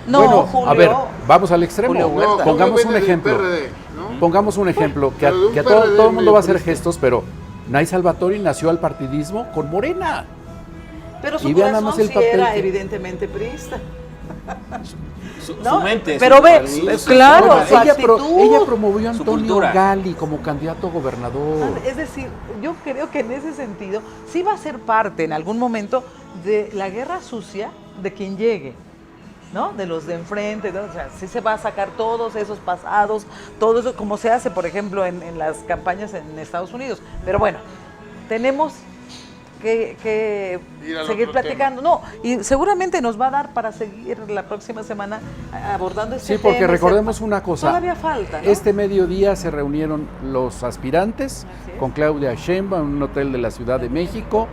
No, bueno, Julio. a ver, vamos al extremo. Julio Huerta. Pongamos Julio un viene del ejemplo. PRD, ¿no? Pongamos un ejemplo, que, Pero de un que todo PRD el mundo va a hacer medio gestos, pero Nay Salvatori nació al partidismo con Morena. Pero su Y vean nada más corazón el sí era papel que- evidentemente priista. Su ¿No? mente. Pero su ve, país, claro, Ahora, su actitud. ella promovió a Su Antonio cultura. Gali como candidato a gobernador. Es decir, yo creo que en ese sentido sí va a ser parte en algún momento de la guerra sucia de quien llegue, ¿no? De los de enfrente, ¿no? O sea, sí se va a sacar todos esos pasados, todo eso como se hace, por ejemplo, en las campañas en Estados Unidos. Pero bueno, tenemos que Ir al seguir otro platicando. No, y seguramente nos va a dar para seguir la próxima semana abordando este Sí, porque tema. recordemos una cosa. Todavía falta, ¿no? Este mediodía se reunieron los aspirantes Así es. con Claudia Sheinbaum en un hotel de la Ciudad de México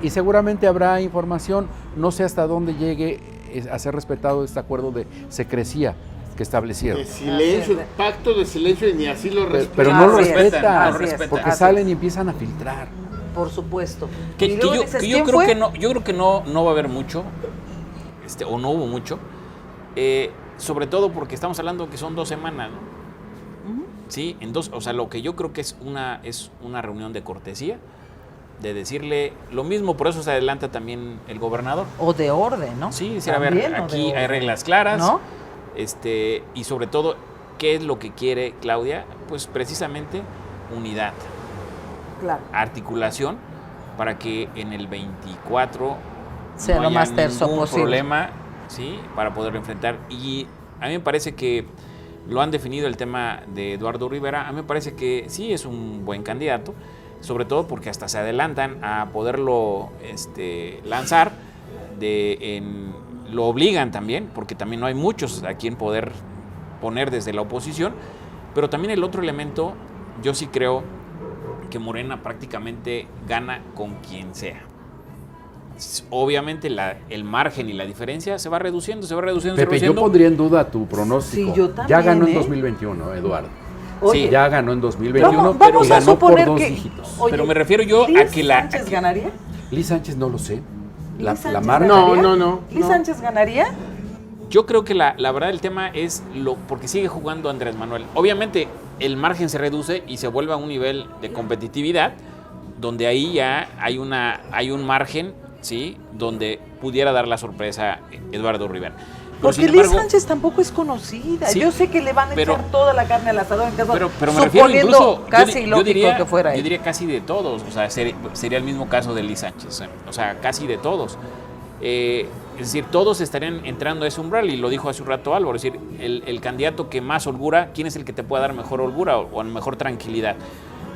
y seguramente habrá información, no sé hasta dónde llegue a ser respetado este acuerdo de secrecía que establecieron. De silencio, Así es. pacto de silencio y ni así lo respetan. Pero no lo Así es, respetan, así es, porque así salen es. y empiezan a filtrar. Por supuesto. Que, Y que luego yo, dices, que yo ¿quién creo fue? que no, yo creo que no va a haber mucho, o no hubo mucho, sobre todo porque estamos hablando que son 2 semanas, ¿no? Sí, o sea, lo que yo creo que es una reunión de cortesía, de decirle lo mismo, por eso se adelanta también el gobernador. O de orden, ¿no? Sí, decir, a ver, También, o de aquí hay orden. reglas claras, ¿No? y sobre todo, ¿qué es lo que quiere Claudia? Pues precisamente unidad, Claro. articulación, para que en el 24 Sea no lo haya más terso ningún posible. problema, ¿sí? Para poderlo enfrentar. Y a mí me parece que lo han definido el tema de Eduardo Rivera. A mí me parece que sí es un buen candidato, sobre todo porque hasta se adelantan a poderlo lanzar, lo obligan también, porque también no hay muchos a quien poder poner desde la oposición. Pero también el otro elemento, yo sí creo que Morena prácticamente gana con quien sea. Obviamente el margen y la diferencia se va reduciendo, Pepe, yo pondría en duda tu pronóstico. Sí, yo también, ya ganó en ¿eh? 2021, Eduardo. Oye, Sí, Ya ganó en 2021, vamos y a ganó por suponer 2 que... dígitos. Oye, Pero me refiero yo a ¿Liz que Sánchez ganaría? Liz Sánchez no lo sé. La ¿Liz Sánchez marca. ganaría? No. ¿Liz Sánchez ganaría? Yo creo que la verdad del tema es porque sigue jugando Andrés Manuel. Obviamente el margen se reduce y se vuelve a un nivel de competitividad donde ahí ya hay un margen, ¿sí? Donde pudiera dar la sorpresa Eduardo Rivera. Pero, Porque sin embargo, Liz Sánchez tampoco es conocida. Sí, Yo sé que le van a pero- echar toda la carne al asador en caso, pero me refiero suponiendo incluso, casi yo lógico diría, que fuera yo ella. diría casi de todos, o sea, sería el mismo caso de Liz Sánchez, o sea, casi de todos. Es decir, todos estarían entrando a ese umbral, y lo dijo hace un rato Álvaro, es decir, el candidato que más holgura, ¿quién es el que te puede dar mejor holgura o mejor tranquilidad?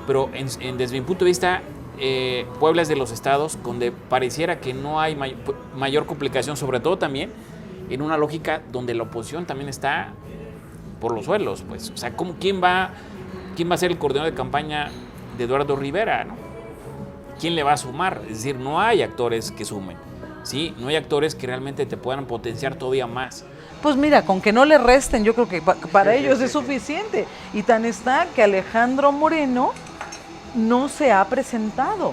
Pero desde mi punto de vista, Puebla es de los estados donde pareciera que no hay mayor complicación, sobre todo también en una lógica donde la oposición también está por los suelos, pues, o sea, ¿quién va a ser el coordinador de campaña de Eduardo Rivera, ¿no? ¿Quién le va a sumar? Es decir, no hay actores que sumen, ¿sí? No hay actores que realmente te puedan potenciar todavía más. Pues mira, con que no le resten, yo creo que para ellos es suficiente. Y tan está que Alejandro Moreno no se ha presentado,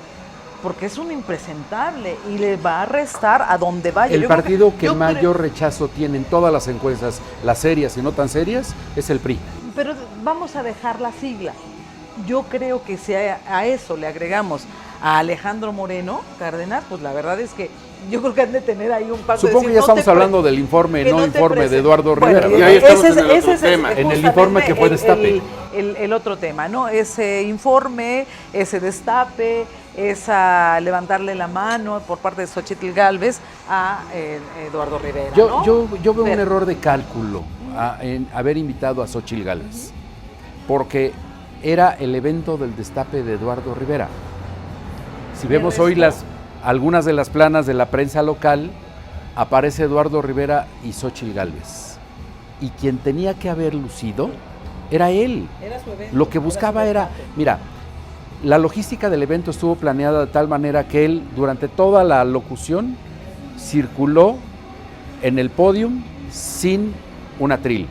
porque es un impresentable y le va a restar a donde vaya. El Yo creo partido que yo mayor rechazo tiene en todas las encuestas, las serias y no tan serias, es el PRI. Pero vamos a dejar la sigla. Yo creo que si a eso le agregamos a Alejandro Moreno Cárdenas, pues la verdad es que yo creo que han de tener ahí un paso. Supongo que ya estamos hablando del informe, que no te informe de presenten. Eduardo Bueno, Rivera. y ahí ¿verdad? estamos en el otro tema. En el informe que fue destape. El otro tema, ¿no? Ese informe, ese destape, esa levantarle la mano por parte de Xochitl Gálvez a Eduardo Rivera, ¿no? Yo veo un Pero- error de cálculo en haber invitado a Xóchitl Gálvez, porque era el evento del destape de Eduardo Rivera. Si vemos hoy algunas de las planas de la prensa local, aparece Eduardo Rivera y Xóchitl Gálvez. Y quien tenía que haber lucido era él. Era su evento. Lo que buscaba era, mira, la logística del evento estuvo planeada de tal manera que él, durante toda la locución, circuló en el podium sin un atril,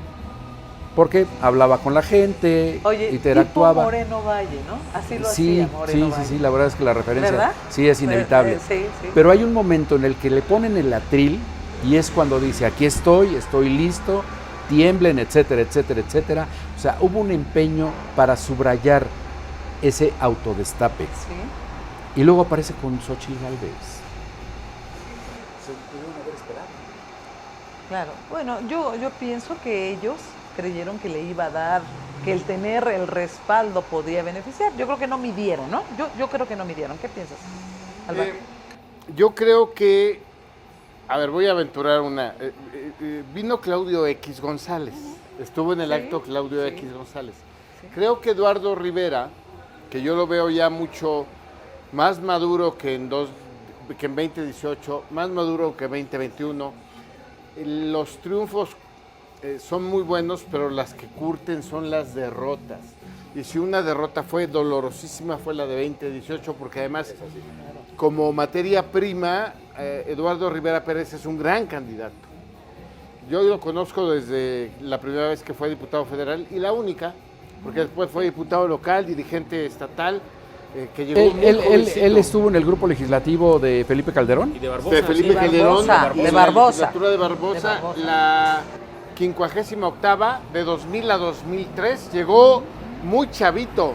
porque hablaba con la gente, Oye, interactuaba. tipo Moreno Valle, ¿no? Así lo Sí, hacía Moreno Valle. sí, la verdad es que la referencia ¿Verdad? sí es inevitable. Sí. Pero hay un momento en el que le ponen el atril y es cuando dice, aquí estoy listo, tiemblen, etcétera, etcétera, etcétera. O sea, hubo un empeño para subrayar ese autodestape. Sí. Y luego aparece con Xóchitl Gálvez. Se pudieron haber esperado. Claro. Bueno, yo pienso que ellos creyeron que le iba a dar, que el tener el respaldo podía beneficiar. Yo creo que no midieron, ¿no? Yo creo que no midieron. ¿Qué piensas, Álvaro? Yo creo que, a ver, voy a aventurar una. Vino Claudio X González. Estuvo en el acto Claudio X González. Sí. Creo que Eduardo Rivera, que yo lo veo ya mucho más maduro que en 2018, más maduro que 2021. Los triunfos son muy buenos, pero las que curten son las derrotas. Y si una derrota fue dolorosísima, fue la de 2018, porque además, como materia prima, Eduardo Rivera Pérez es un gran candidato. Yo lo conozco desde la primera vez que fue diputado federal y la única, porque después fue diputado local, dirigente estatal, que llegó muy jovencito. Él estuvo en el grupo legislativo de Felipe Calderón. Y de Barbosa. De Felipe De Calderón, Barbosa, de la Barbosa. legislatura de Barbosa, De Barbosa. la 58ª de 2000 a 2003, llegó muy chavito,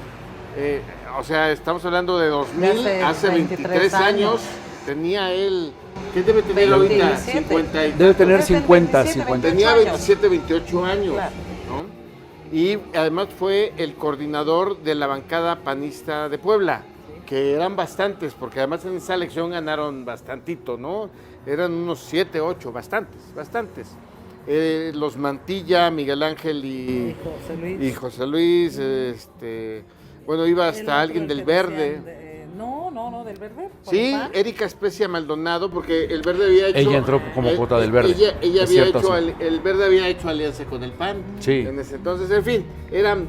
o sea, estamos hablando de 2000, hace 23 años, tenía él, ¿qué debe tener 27. ahorita? 50 y Debe tener Debe tener 50, 27, 50. tenía 28 27, 28 años, Claro. ¿no? Y además fue el coordinador de la bancada panista de Puebla, que eran bastantes, porque además en esa elección ganaron bastantito, ¿no? Eran unos 7, 8, bastantes. Los Mantilla, Miguel Ángel y José Luis, bueno, iba hasta alguien del Verde. No, del Verde. por Sí, el PAN. Erika Especia Maldonado, porque el Verde había hecho... Ella entró como cuota del Verde. Ella Es había cierto, hecho, sí. el Verde había hecho alianza con el PAN. Sí. En ese entonces, en fin, eran...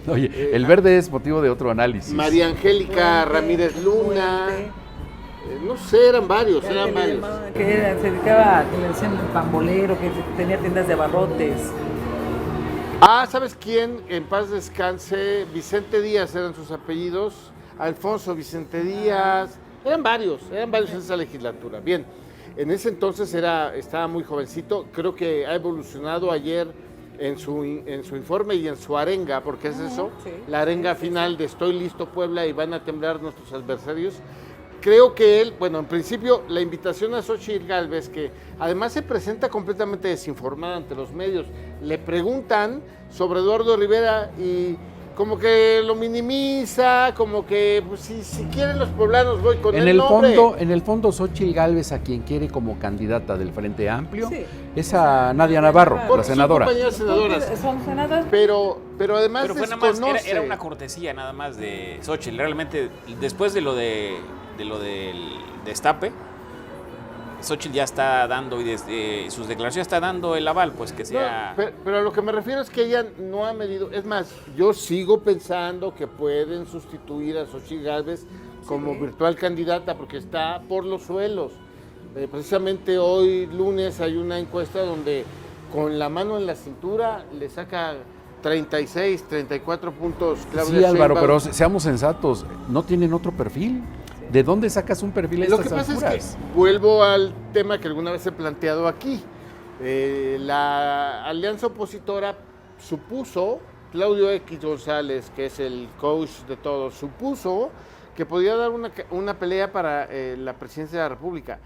Oye, el verde es motivo de otro análisis. María Angélica Puente, Ramírez Luna, Puente. no sé, eran varios. Que se dedicaba, que le decían el pambolero, que tenía tiendas de abarrotes. ¿Sabes quién? En paz descanse, Vicente Díaz eran sus apellidos, Alfonso Vicente Díaz, eran varios en esa legislatura. Bien, en ese entonces estaba muy jovencito, creo que ha evolucionado ayer en su informe y en su arenga, porque es eso, sí. la arenga final de Estoy listo Puebla y van a temblar nuestros adversarios. Creo que él, bueno, en principio la invitación a Xóchitl Gálvez, que además se presenta completamente desinformada ante los medios, le preguntan sobre Eduardo Rivera y como que lo minimiza, como que pues, si quieren los poblanos voy con En el nombre. en el fondo, Xóchitl Gálvez, a quien quiere como candidata del Frente Amplio, Sí. es a Nadia Navarro, Porque la son senadora. compañeras senadoras. Son senadoras. Pero además Pero fue nada más, desconoce. era una cortesía nada más de Xóchitl. Realmente, después de lo del destape, Xóchitl ya está dando, y desde sus declaraciones está dando el aval, pues que sea... No, pero a lo que me refiero es que ella no ha medido. Es más, yo sigo pensando que pueden sustituir a Xóchitl Gálvez como virtual candidata porque está por los suelos. Precisamente hoy, lunes, hay una encuesta donde con la mano en la cintura le saca 36, 34 puntos Claudia Sí, Álvaro, Sheinbaum. pero seamos sensatos, no tienen otro perfil. ¿De dónde sacas un perfil a Lo estas que pasa alturas? es que vuelvo al tema que alguna vez he planteado aquí. La alianza opositora supuso, Claudio X González, que es el coach de todos, supuso que podía dar una pelea para la presidencia de la República.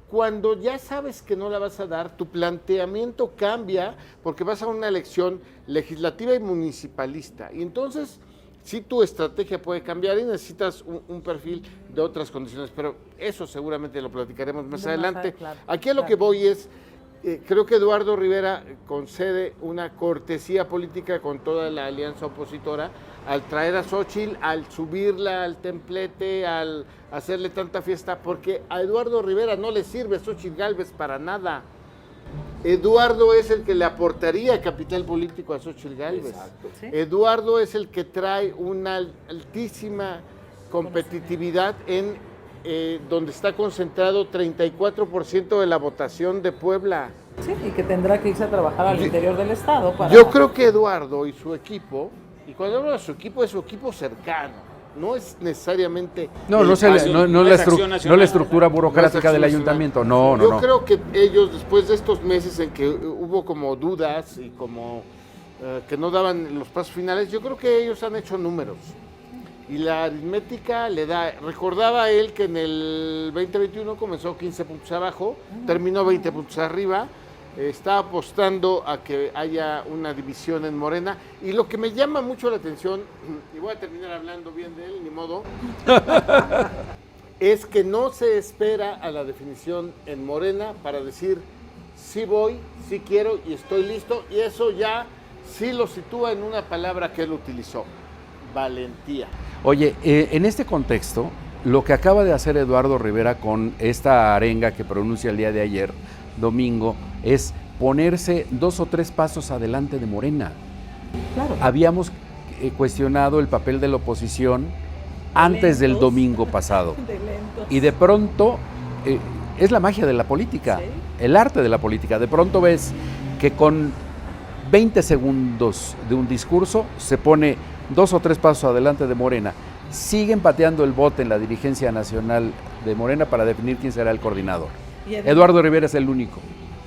Cuando ya sabes que no la vas a dar, tu planteamiento cambia porque vas a una elección legislativa y municipalista. Y entonces sí, tu estrategia puede cambiar y necesitas un perfil de otras condiciones, pero eso seguramente lo platicaremos más adelante. Claro, Aquí a lo claro. que voy es, Creo que Eduardo Rivera concede una cortesía política con toda la alianza opositora al traer a Xóchitl, al subirla al templete, al hacerle tanta fiesta, porque a Eduardo Rivera no le sirve Xóchitl Gálvez para nada. Eduardo es el que le aportaría capital político a Xóchitl Gálvez. ¿Sí? Eduardo es el que trae una altísima competitividad en donde está concentrado 34% de la votación de Puebla. Sí, y que tendrá que irse a trabajar al interior del estado para... Yo creo que Eduardo y su equipo, y cuando hablo de su equipo, es su equipo cercano, no es necesariamente... No la estructura burocrática del ayuntamiento, no. Yo creo que ellos, después de estos meses en que hubo como dudas y como que no daban los pasos finales, yo creo que ellos han hecho números. Y la aritmética le da, recordaba él que en el 2021 comenzó 15 puntos abajo, terminó 20 puntos arriba, está apostando a que haya una división en Morena, y lo que me llama mucho la atención, y voy a terminar hablando bien de él, ni modo, es que no se espera a la definición en Morena para decir sí voy, sí quiero y estoy listo, y eso ya sí lo sitúa en una palabra que él utilizó, valentía. Oye, en este contexto, lo que acaba de hacer Eduardo Rivera con esta arenga que pronuncia el día de ayer, domingo, es ponerse 2 o 3 pasos adelante de Morena. Claro. Habíamos cuestionado el papel de la oposición antes del domingo pasado. Y de pronto, es la magia de la política, ¿sí? El arte de la política. De pronto ves que con 20 segundos de un discurso se pone 2 o 3 pasos adelante de Morena. Siguen pateando el bote en la dirigencia nacional de Morena para definir quién será el coordinador. Eduardo Rivera es el único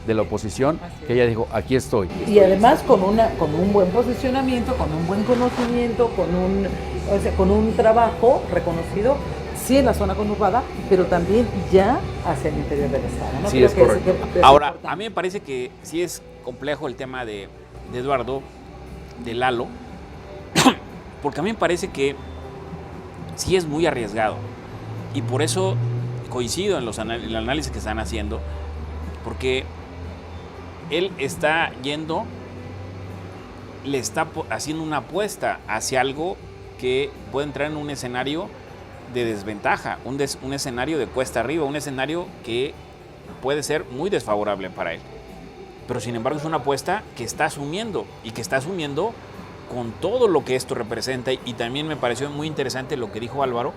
de la oposición que ella dijo, aquí estoy. Y además con un buen posicionamiento, con un buen conocimiento, con un trabajo reconocido, sí en la zona conurbada, pero también ya hacia el interior del estado, ¿no? Sí, es correcto. Ahora, a mí me parece que sí es complejo el tema de Eduardo, de Lalo, porque a mí me parece que sí es muy arriesgado, y por eso coincido en el análisis que están haciendo, porque él está yendo, le está haciendo una apuesta hacia algo que puede entrar en un escenario de desventaja, un escenario de cuesta arriba, un escenario que puede ser muy desfavorable para él. Pero sin embargo es una apuesta que está asumiendo, y que está asumiendo con todo lo que esto representa. Y también me pareció muy interesante lo que dijo Álvaro,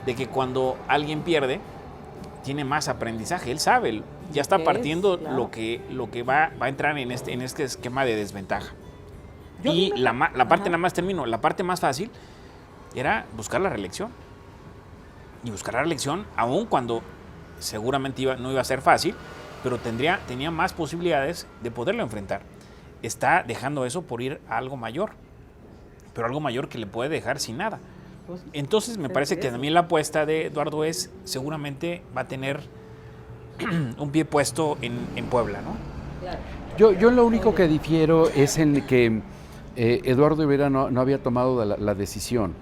de que cuando alguien pierde, tiene más aprendizaje. Él sabe, ya está partiendo lo que va a entrar en este esquema de desventaja. Y la parte más fácil era buscar la reelección. Y buscar la reelección, aun cuando seguramente no iba a ser fácil, pero tenía más posibilidades de poderlo enfrentar. Está dejando eso por ir a algo mayor, pero algo mayor que le puede dejar sin nada. Entonces me parece que también la apuesta de Eduardo seguramente va a tener un pie puesto en Puebla, ¿no? Yo lo único que difiero es en que Eduardo Rivera no había tomado la decisión.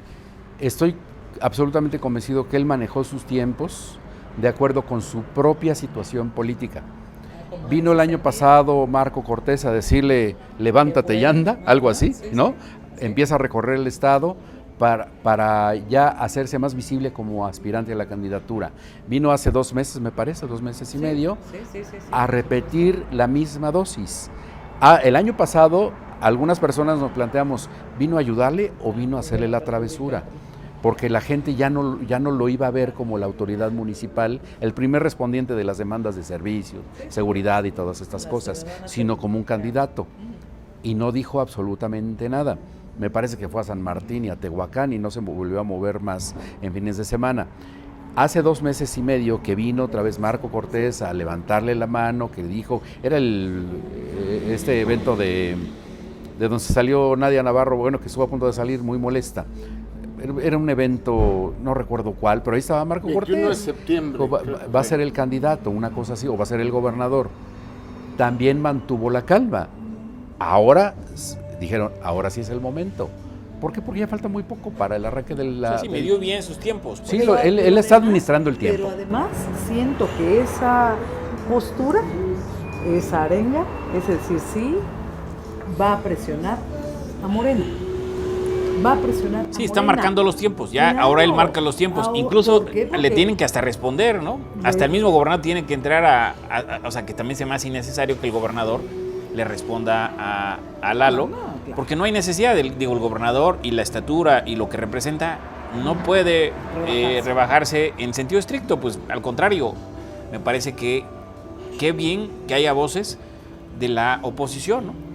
Estoy absolutamente convencido que él manejó sus tiempos de acuerdo con su propia situación política. Vino el año pasado Marco Cortés a decirle, levántate y anda, algo así, ¿no? Empieza a recorrer el estado para ya hacerse más visible como aspirante a la candidatura. Vino hace 2 meses, me parece, 2 meses y medio, a repetir la misma dosis. El año pasado, algunas personas nos planteamos, ¿vino a ayudarle o vino a hacerle la travesura? Porque la gente ya no lo iba a ver como la autoridad municipal, el primer respondiente de las demandas de servicios, seguridad y todas estas cosas, sino como un candidato. Y no dijo absolutamente nada. Me parece que fue a San Martín y a Tehuacán y no se volvió a mover más en fines de semana. Hace 2 meses y medio que vino otra vez Marco Cortés a levantarle la mano, que dijo, era este evento de donde salió Nadia Navarro, bueno, que estuvo a punto de salir muy molesta. Era un evento, no recuerdo cuál, pero ahí estaba Marco Cortés. 21 de septiembre. Va a ser el candidato, una cosa así, o va a ser el gobernador. También mantuvo la calma. Ahora, dijeron, ahora sí es el momento. ¿Por qué? Porque ya falta muy poco para el arranque de la... Sí, midió bien sus tiempos. Sí, él está administrando el tiempo. Pero además siento que esa postura esa arenga, es decir, sí va a presionar a Morena. Va a presionar. Sí, a está Morena. marcando los tiempos, ya Claro. ahora él marca los tiempos. Ahora, Incluso ¿por qué? Porque le tienen que hasta responder, ¿no? Hasta el Bueno. mismo gobernador tiene que entrar o sea, que también se me hace innecesario que el gobernador le responda a Lalo, No, claro. porque no hay necesidad, digo, el gobernador y la estatura y lo que representa no puede rebajarse en sentido estricto, pues al contrario, me parece que qué bien que haya voces de la oposición, ¿no?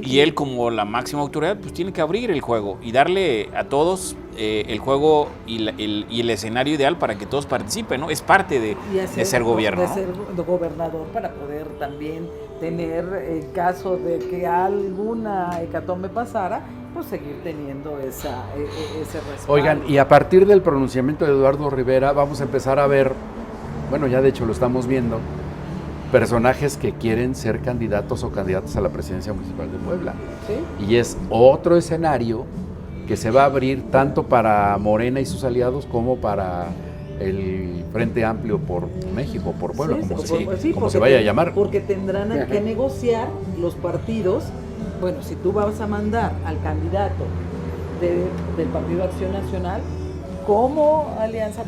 Y él, como la máxima autoridad, pues tiene que abrir el juego y darle a todos el juego y el escenario ideal para que todos participen, ¿no? Es parte de ser gobierno, De ¿no? ser gobernador para poder también tener, en caso de que alguna hecatombe pasara, pues seguir teniendo ese respaldo. Oigan, y a partir del pronunciamiento de Eduardo Rivera vamos a empezar a ver, bueno, ya de hecho lo estamos viendo, personajes que quieren ser candidatos o candidatas a la presidencia municipal de Puebla. ¿Sí? Y es otro escenario que se va a abrir tanto para Morena y sus aliados como para el Frente Amplio por México, por Puebla, Sí, como, sí, como se porque vaya a llamar. Porque tendrán que negociar los partidos. Bueno, si tú vas a mandar al candidato del Partido Acción Nacional como alianza,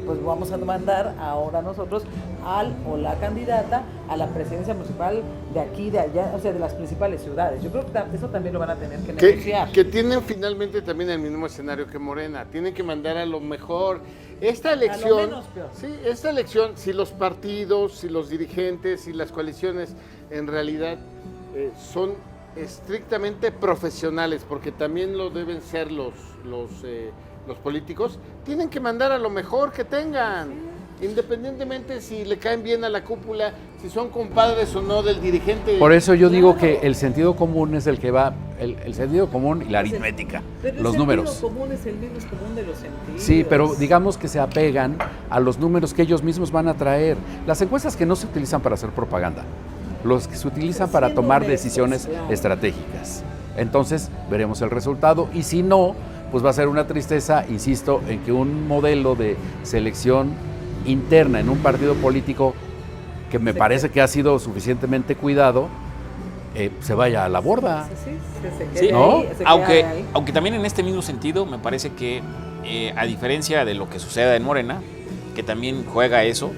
pues vamos a mandar ahora nosotros al o la candidata a la presidencia municipal de aquí, de allá, o sea, de las principales ciudades. Yo creo que eso también lo van a tener que negociar. Que tienen finalmente también el mismo escenario que Morena. Tienen que mandar a lo mejor. Esta elección, menos peor. sí, esta elección, si los partidos, si los dirigentes, si las coaliciones en realidad son estrictamente profesionales, porque también lo deben ser los políticos, tienen que mandar a lo mejor que tengan, independientemente si le caen bien a la cúpula, si son compadres o no del dirigente. Por eso yo digo Claro. que el sentido común es el que va, el sentido común y la aritmética, Pero los el números. sentido común es el mismo común de los sentidos. Sí, pero digamos que se apegan a los números que ellos mismos van a traer. Las encuestas que no se utilizan para hacer propaganda, los que se utilizan para Siendo tomar honestos, decisiones claro. estratégicas. Entonces veremos el resultado y si no, pues va a ser una tristeza, insisto, en que un modelo de selección interna en un partido político que me parece que ha sido suficientemente cuidado, se vaya a la borda. Sí, se Sí, quede ¿no? ahí, se quede Aunque, ahí. aunque también en este mismo sentido me parece que a diferencia de lo que suceda en Morena, que también juega eso,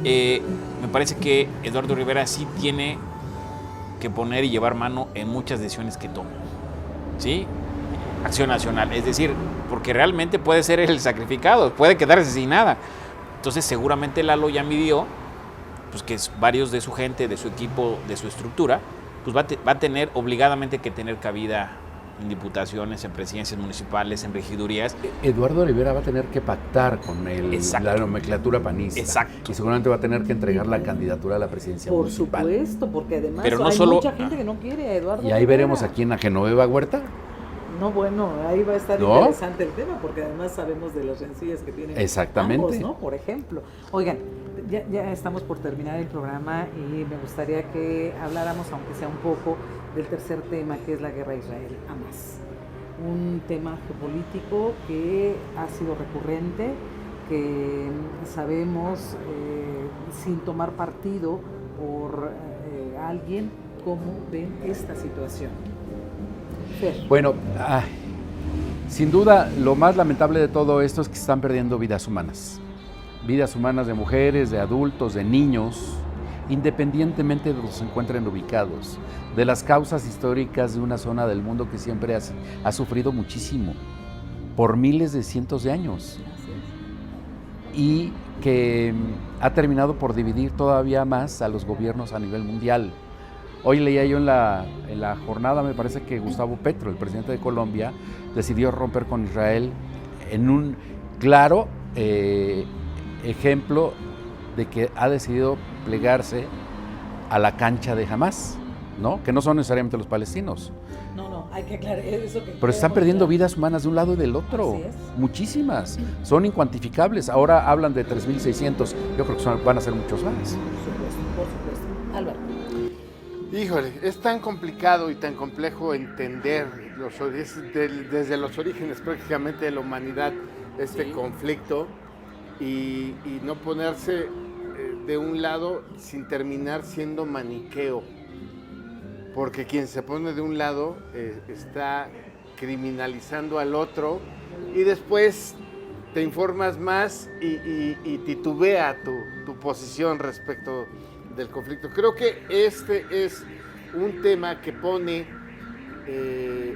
me parece que Eduardo Rivera sí tiene que poner y llevar mano en muchas decisiones que toma, ¿sí? Acción Nacional, es decir, porque realmente puede ser el sacrificado, puede quedarse sin nada. Entonces seguramente Lalo ya midió pues que varios de su gente, de su equipo, de su estructura, pues va a tener obligadamente que tener cabida en diputaciones, en presidencias municipales, en regidurías. Eduardo Rivera va a tener que pactar con la nomenclatura panista. Exacto. Y seguramente va a tener que entregar la candidatura a la presidencia Por municipal. supuesto, porque además Pero no hay solo- mucha gente que no quiere a Eduardo Y ahí Rivera. veremos aquí en la Genoveva Huerta. No, bueno, ahí va a estar ¿No? interesante el tema, porque además sabemos de las rencillas que tienen Exactamente. ambos, ¿no? Por ejemplo. Oigan, ya estamos por terminar el programa y me gustaría que habláramos, aunque sea un poco, del tercer tema, que es la guerra Israel-Hamás. Un tema geopolítico que ha sido recurrente, que sabemos, sin tomar partido por alguien, cómo ven esta situación. Fer. Bueno, sin duda lo más lamentable de todo esto es que se están perdiendo vidas humanas. Vidas humanas de mujeres, de adultos, de niños, independientemente de donde se encuentren ubicados, de las causas históricas de una zona del mundo que siempre ha sufrido muchísimo, por miles de cientos de años, y que ha terminado por dividir todavía más a los gobiernos a nivel mundial. Hoy leía yo en la jornada, me parece que Gustavo Petro, el presidente de Colombia, decidió romper con Israel en un claro ejemplo de que ha decidido plegarse a la cancha de Hamás, ¿no? Que no son necesariamente los palestinos. No, hay que aclarar eso. Pero están perdiendo vidas humanas de un lado y del otro. Así es. Muchísimas. Son incuantificables. Ahora hablan de 3.600. Yo creo que van a ser muchos más. Por supuesto. Álvaro. Híjole, es tan complicado y tan complejo entender desde los orígenes prácticamente de la humanidad este conflicto y no ponerse de un lado sin terminar siendo maniqueo. Porque quien se pone de un lado está criminalizando al otro y después te informas más y titubea tu posición respecto del conflicto. Creo que este es un tema que pone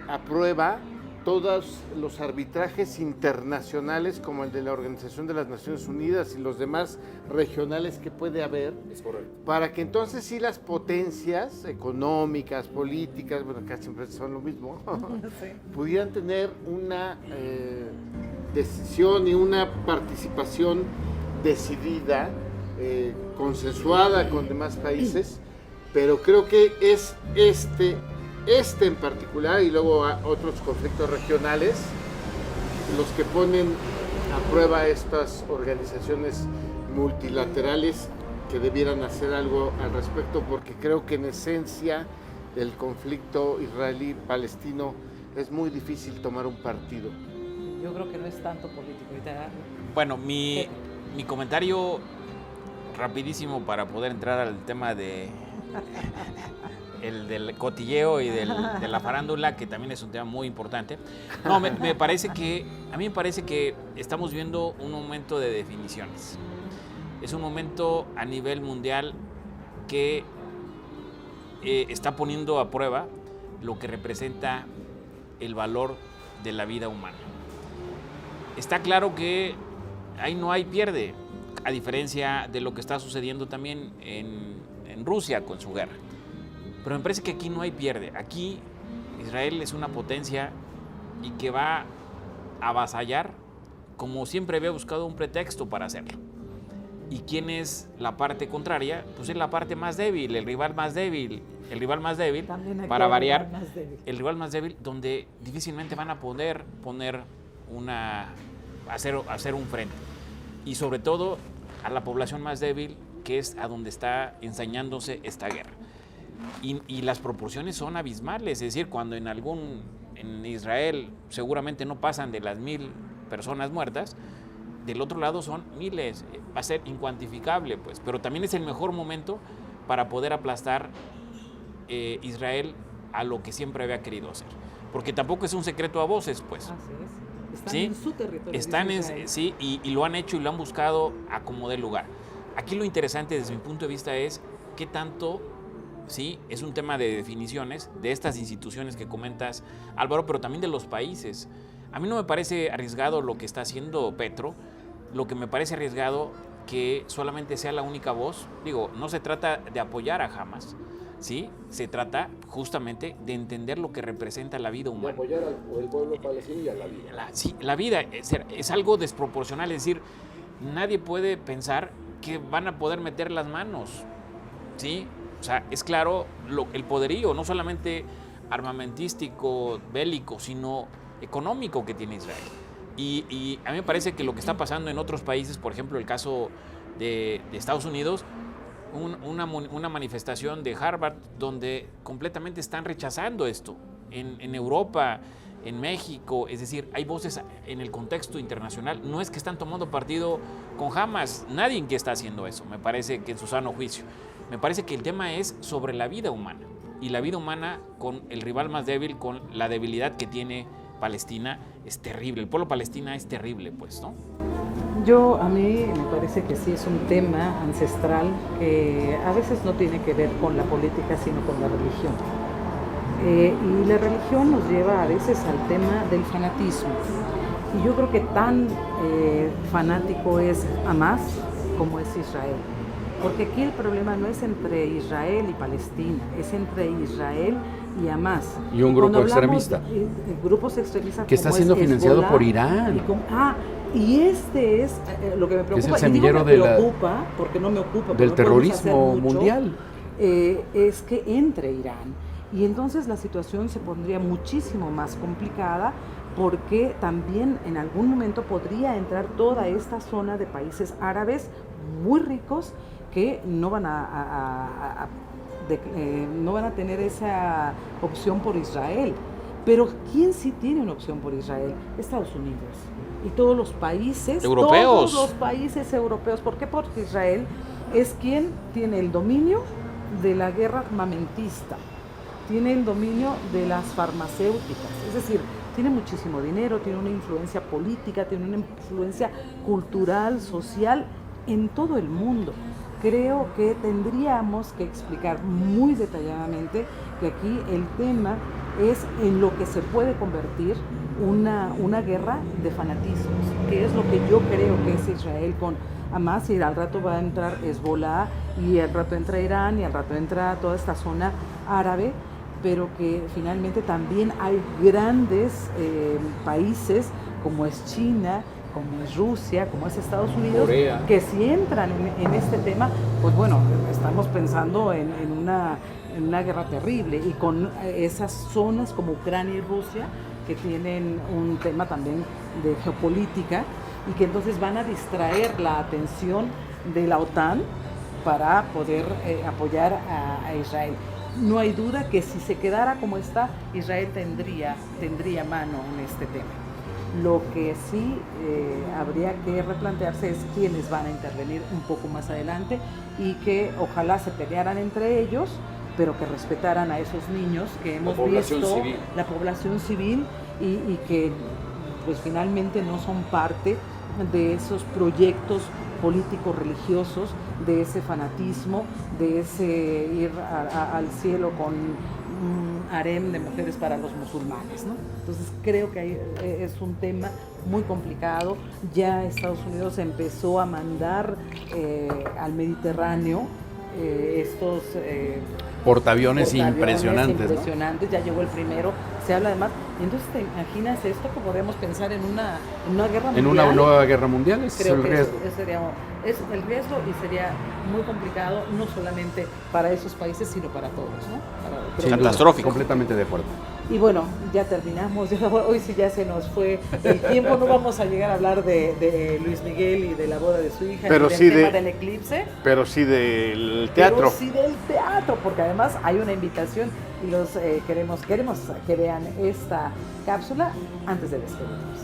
a prueba todos los arbitrajes internacionales como el de la Organización de las Naciones Unidas y los demás regionales que puede haber, para que entonces sí las potencias económicas, políticas, bueno, casi siempre son lo mismo, sí, pudieran tener una decisión y una participación decidida, consensuada con demás países, pero creo que es este en particular y luego a otros conflictos regionales los que ponen a prueba estas organizaciones multilaterales que debieran hacer algo al respecto, porque creo que en esencia el conflicto israelí-palestino es muy difícil tomar un partido. Yo creo que no es tanto político. Bueno, mi comentario rapidísimo para poder entrar al tema de el del cotilleo y de la farándula, que también es un tema muy importante. No, a mí me parece que estamos viendo un momento de definiciones. Es un momento a nivel mundial que está poniendo a prueba lo que representa el valor de la vida humana. Está claro que ahí no hay pierde, a diferencia de lo que está sucediendo también en Rusia con su guerra. Pero me parece que aquí no hay pierde. Aquí Israel es una potencia y que va a avasallar, como siempre había buscado un pretexto para hacerlo. ¿Y quién es la parte contraria? Pues es la parte más débil, el rival más débil, para variar, el rival más débil, donde difícilmente van a poder hacer un frente. Y sobre todo a la población más débil, que es a donde está ensañándose esta guerra. Y las proporciones son abismales, es decir, cuando en Israel seguramente no pasan de las 1,000 personas muertas, del otro lado son miles, va a ser incuantificable, pues, pero también es el mejor momento para poder aplastar Israel a lo que siempre había querido hacer, porque tampoco es un secreto a voces, pues. Así es. Están ¿sí? en su territorio. Sí, y lo han hecho y lo han buscado a como dé lugar. Aquí lo interesante desde mi punto de vista es qué tanto, sí, es un tema de definiciones de estas instituciones que comentas, Álvaro, pero también de los países. A mí no me parece arriesgado lo que está haciendo Petro, lo que me parece arriesgado que solamente sea la única voz. Digo, no se trata de apoyar a Hamas, ¿sí? Se trata justamente de entender lo que representa la vida humana. De apoyar al pueblo palestino y a la vida. Sí, la vida es algo desproporcional, es decir, nadie puede pensar que van a poder meter las manos, ¿sí? O sea, es claro el poderío, no solamente armamentístico, bélico, sino económico que tiene Israel. Y a mí me parece que lo que está pasando en otros países, por ejemplo, el caso de Estados Unidos, una manifestación de Harvard donde completamente están rechazando esto. En Europa, en México, es decir, hay voces en el contexto internacional. No es que están tomando partido con Hamas, nadie que está haciendo eso, me parece que en su sano juicio. Me parece que el tema es sobre la vida humana, y la vida humana con el rival más débil, con la debilidad que tiene Palestina, es terrible. El pueblo palestino es terrible, pues, ¿no? A mí me parece que sí es un tema ancestral que a veces no tiene que ver con la política, sino con la religión. Y la religión nos lleva a veces al tema del fanatismo. Y yo creo que tan fanático es Hamas como es Israel. Porque aquí el problema no es entre Israel y Palestina, es entre Israel y Hamas. Y un grupo extremista. Grupos extremistas que está siendo financiado por Irán. Y este es lo que me preocupa. Es el semillero porque no me ocupa. Del terrorismo mundial. Es que entre Irán. Y entonces la situación se pondría muchísimo más complicada, porque también en algún momento podría entrar toda esta zona de países árabes muy ricos que no van a tener esa opción por Israel. Pero ¿quién sí tiene una opción por Israel? Estados Unidos. Y todos los países europeos. ¿Por qué? Porque Israel es quien tiene el dominio de la guerra armamentista, tiene el dominio de las farmacéuticas, es decir, tiene muchísimo dinero, tiene una influencia política, tiene una influencia cultural, social en todo el mundo. Creo que tendríamos que explicar muy detalladamente que aquí el tema es en lo que se puede convertir una guerra de fanatismos, que es lo que yo creo que es Israel con Hamas, y al rato va a entrar Hezbollah, y al rato entra Irán, y al rato entra toda esta zona árabe, pero que finalmente también hay grandes países como es China, como es Rusia, como es Estados Unidos, Corea, que si entran en este tema, pues bueno, estamos pensando en una guerra terrible, y con esas zonas como Ucrania y Rusia, que tienen un tema también de geopolítica, y que entonces van a distraer la atención de la OTAN para poder apoyar a Israel. No hay duda que si se quedara como está, Israel tendría mano en este tema. Lo que sí habría que replantearse es quiénes van a intervenir un poco más adelante, y que ojalá se pelearan entre ellos, pero que respetaran a esos niños que hemos visto, la población civil, y que pues finalmente no son parte de esos proyectos políticos religiosos, de ese fanatismo, de ese ir al cielo con un harem de mujeres para los musulmanes, ¿no? Entonces creo que es un tema muy complicado. Ya Estados Unidos empezó a mandar al Mediterráneo estos portaaviones impresionantes, ¿no? Ya llegó el primero, se habla además, y entonces te imaginas esto que podríamos pensar en una guerra mundial. En una nueva guerra mundial, es creo el que riesgo. Es el riesgo, y sería muy complicado, no solamente para esos países, sino para todos, ¿no? Sí, catastrófico. Completamente de acuerdo. Y bueno, ya terminamos, hoy sí ya se nos fue el tiempo, no vamos a llegar a hablar de Luis Miguel y de la boda de su hija, pero ni sí del tema del eclipse. Pero sí del teatro. Pero sí del teatro, porque además hay una invitación, y los queremos que vean esta cápsula antes de despedirnos.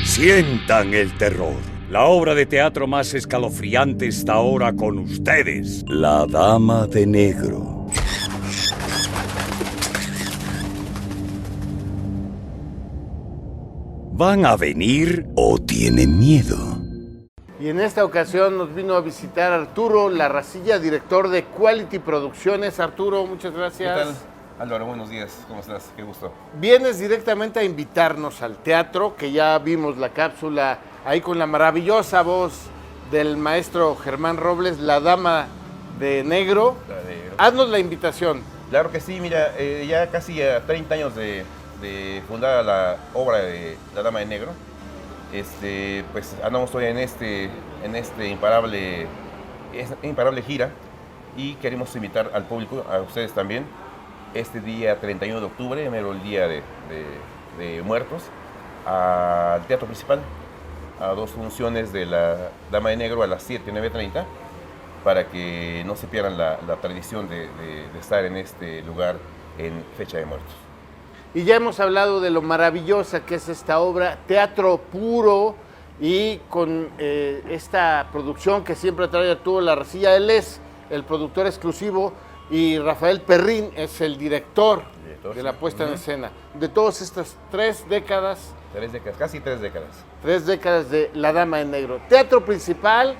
Sientan el terror. La obra de teatro más escalofriante está ahora con ustedes. La Dama de Negro. ¿Van a venir o tienen miedo? Y en esta ocasión nos vino a visitar Arturo Larracilla, director de Quality Producciones. Arturo, muchas gracias. ¿Qué tal? Álvaro, buenos días. ¿Cómo estás? Qué gusto. Vienes directamente a invitarnos al teatro, que ya vimos la cápsula ahí con la maravillosa voz del maestro Germán Robles, La Dama de Negro. Haznos la invitación. Claro que sí, mira, ya casi a 30 años de fundada la obra de La Dama de Negro, pues andamos hoy en este imparable gira, y queremos invitar al público, a ustedes también, este día 31 de octubre, mero el día de Muertos, al Teatro Principal, a 2 funciones de La Dama de Negro a las 7 y 9:30, para que no se pierdan la tradición de estar en este lugar en fecha de muertos. Y ya hemos hablado de lo maravillosa que es esta obra, teatro puro, y con esta producción que siempre trae Arturo Larracilla. Él es el productor exclusivo, y Rafael Perrín es el director de la puesta en escena. De todas estas 3 décadas. 3 décadas, casi 3 décadas. 3 décadas de La Dama de Negro. Teatro Principal,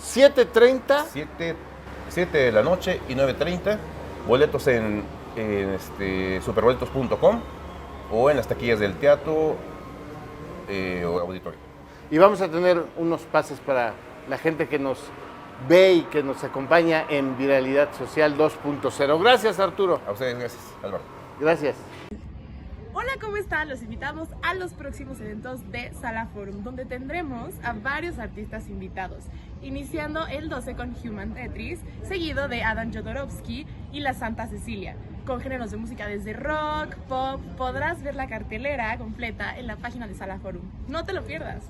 7:30. 7 de la noche y 9:30. Boletos en superboletos.com o en las taquillas del teatro o auditorio. Y vamos a tener unos pases para la gente que nos ve y que nos acompaña en Viralidad Social 2.0. Gracias, Arturo. A ustedes, gracias, Álvaro. Gracias. Hola, ¿cómo están? Los invitamos a los próximos eventos de Sala Forum, donde tendremos a varios artistas invitados, iniciando el 12 con Human Tetris, seguido de Adam Jodorowsky y La Santa Cecilia, con géneros de música desde rock, pop. Podrás ver la cartelera completa en la página de Sala Forum. No te lo pierdas.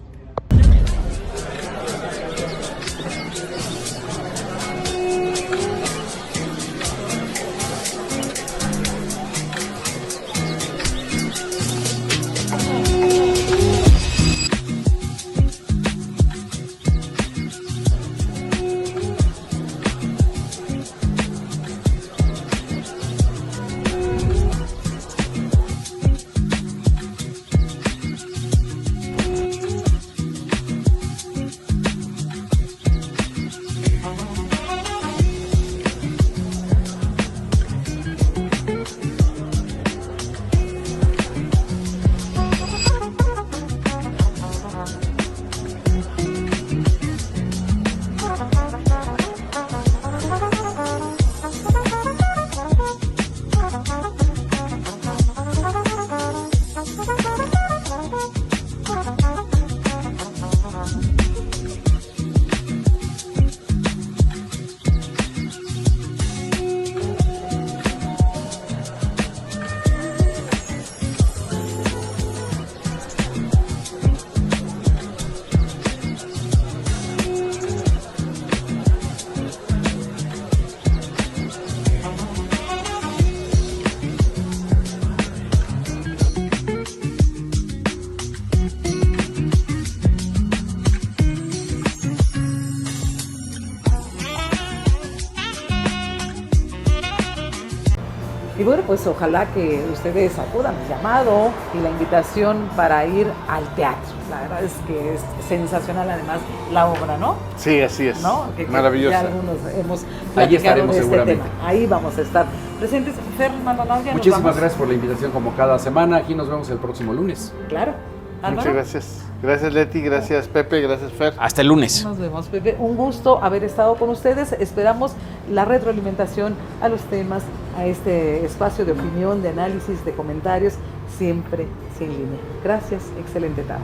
Y bueno, pues ojalá que ustedes acudan al llamado y la invitación para ir al teatro. La verdad es que es sensacional además la obra, ¿no? Sí, así es. ¿No? Maravillosa. Ya algunos hemos Ahí platicado estaremos de este seguramente. tema. Ahí vamos a estar presentes. Fer, Maldonado, ya nos Muchísimas vamos. gracias por la invitación como cada semana. Aquí nos vemos el próximo lunes. Claro. Muchas Álvaro, gracias. Gracias Leti, gracias Pepe, gracias Fer. Hasta el lunes. nos vemos, Pepe. Un gusto haber estado con ustedes. Esperamos la retroalimentación a los temas, a este espacio de opinión, de análisis, de comentarios, siempre sin línea. Gracias, excelente tarde.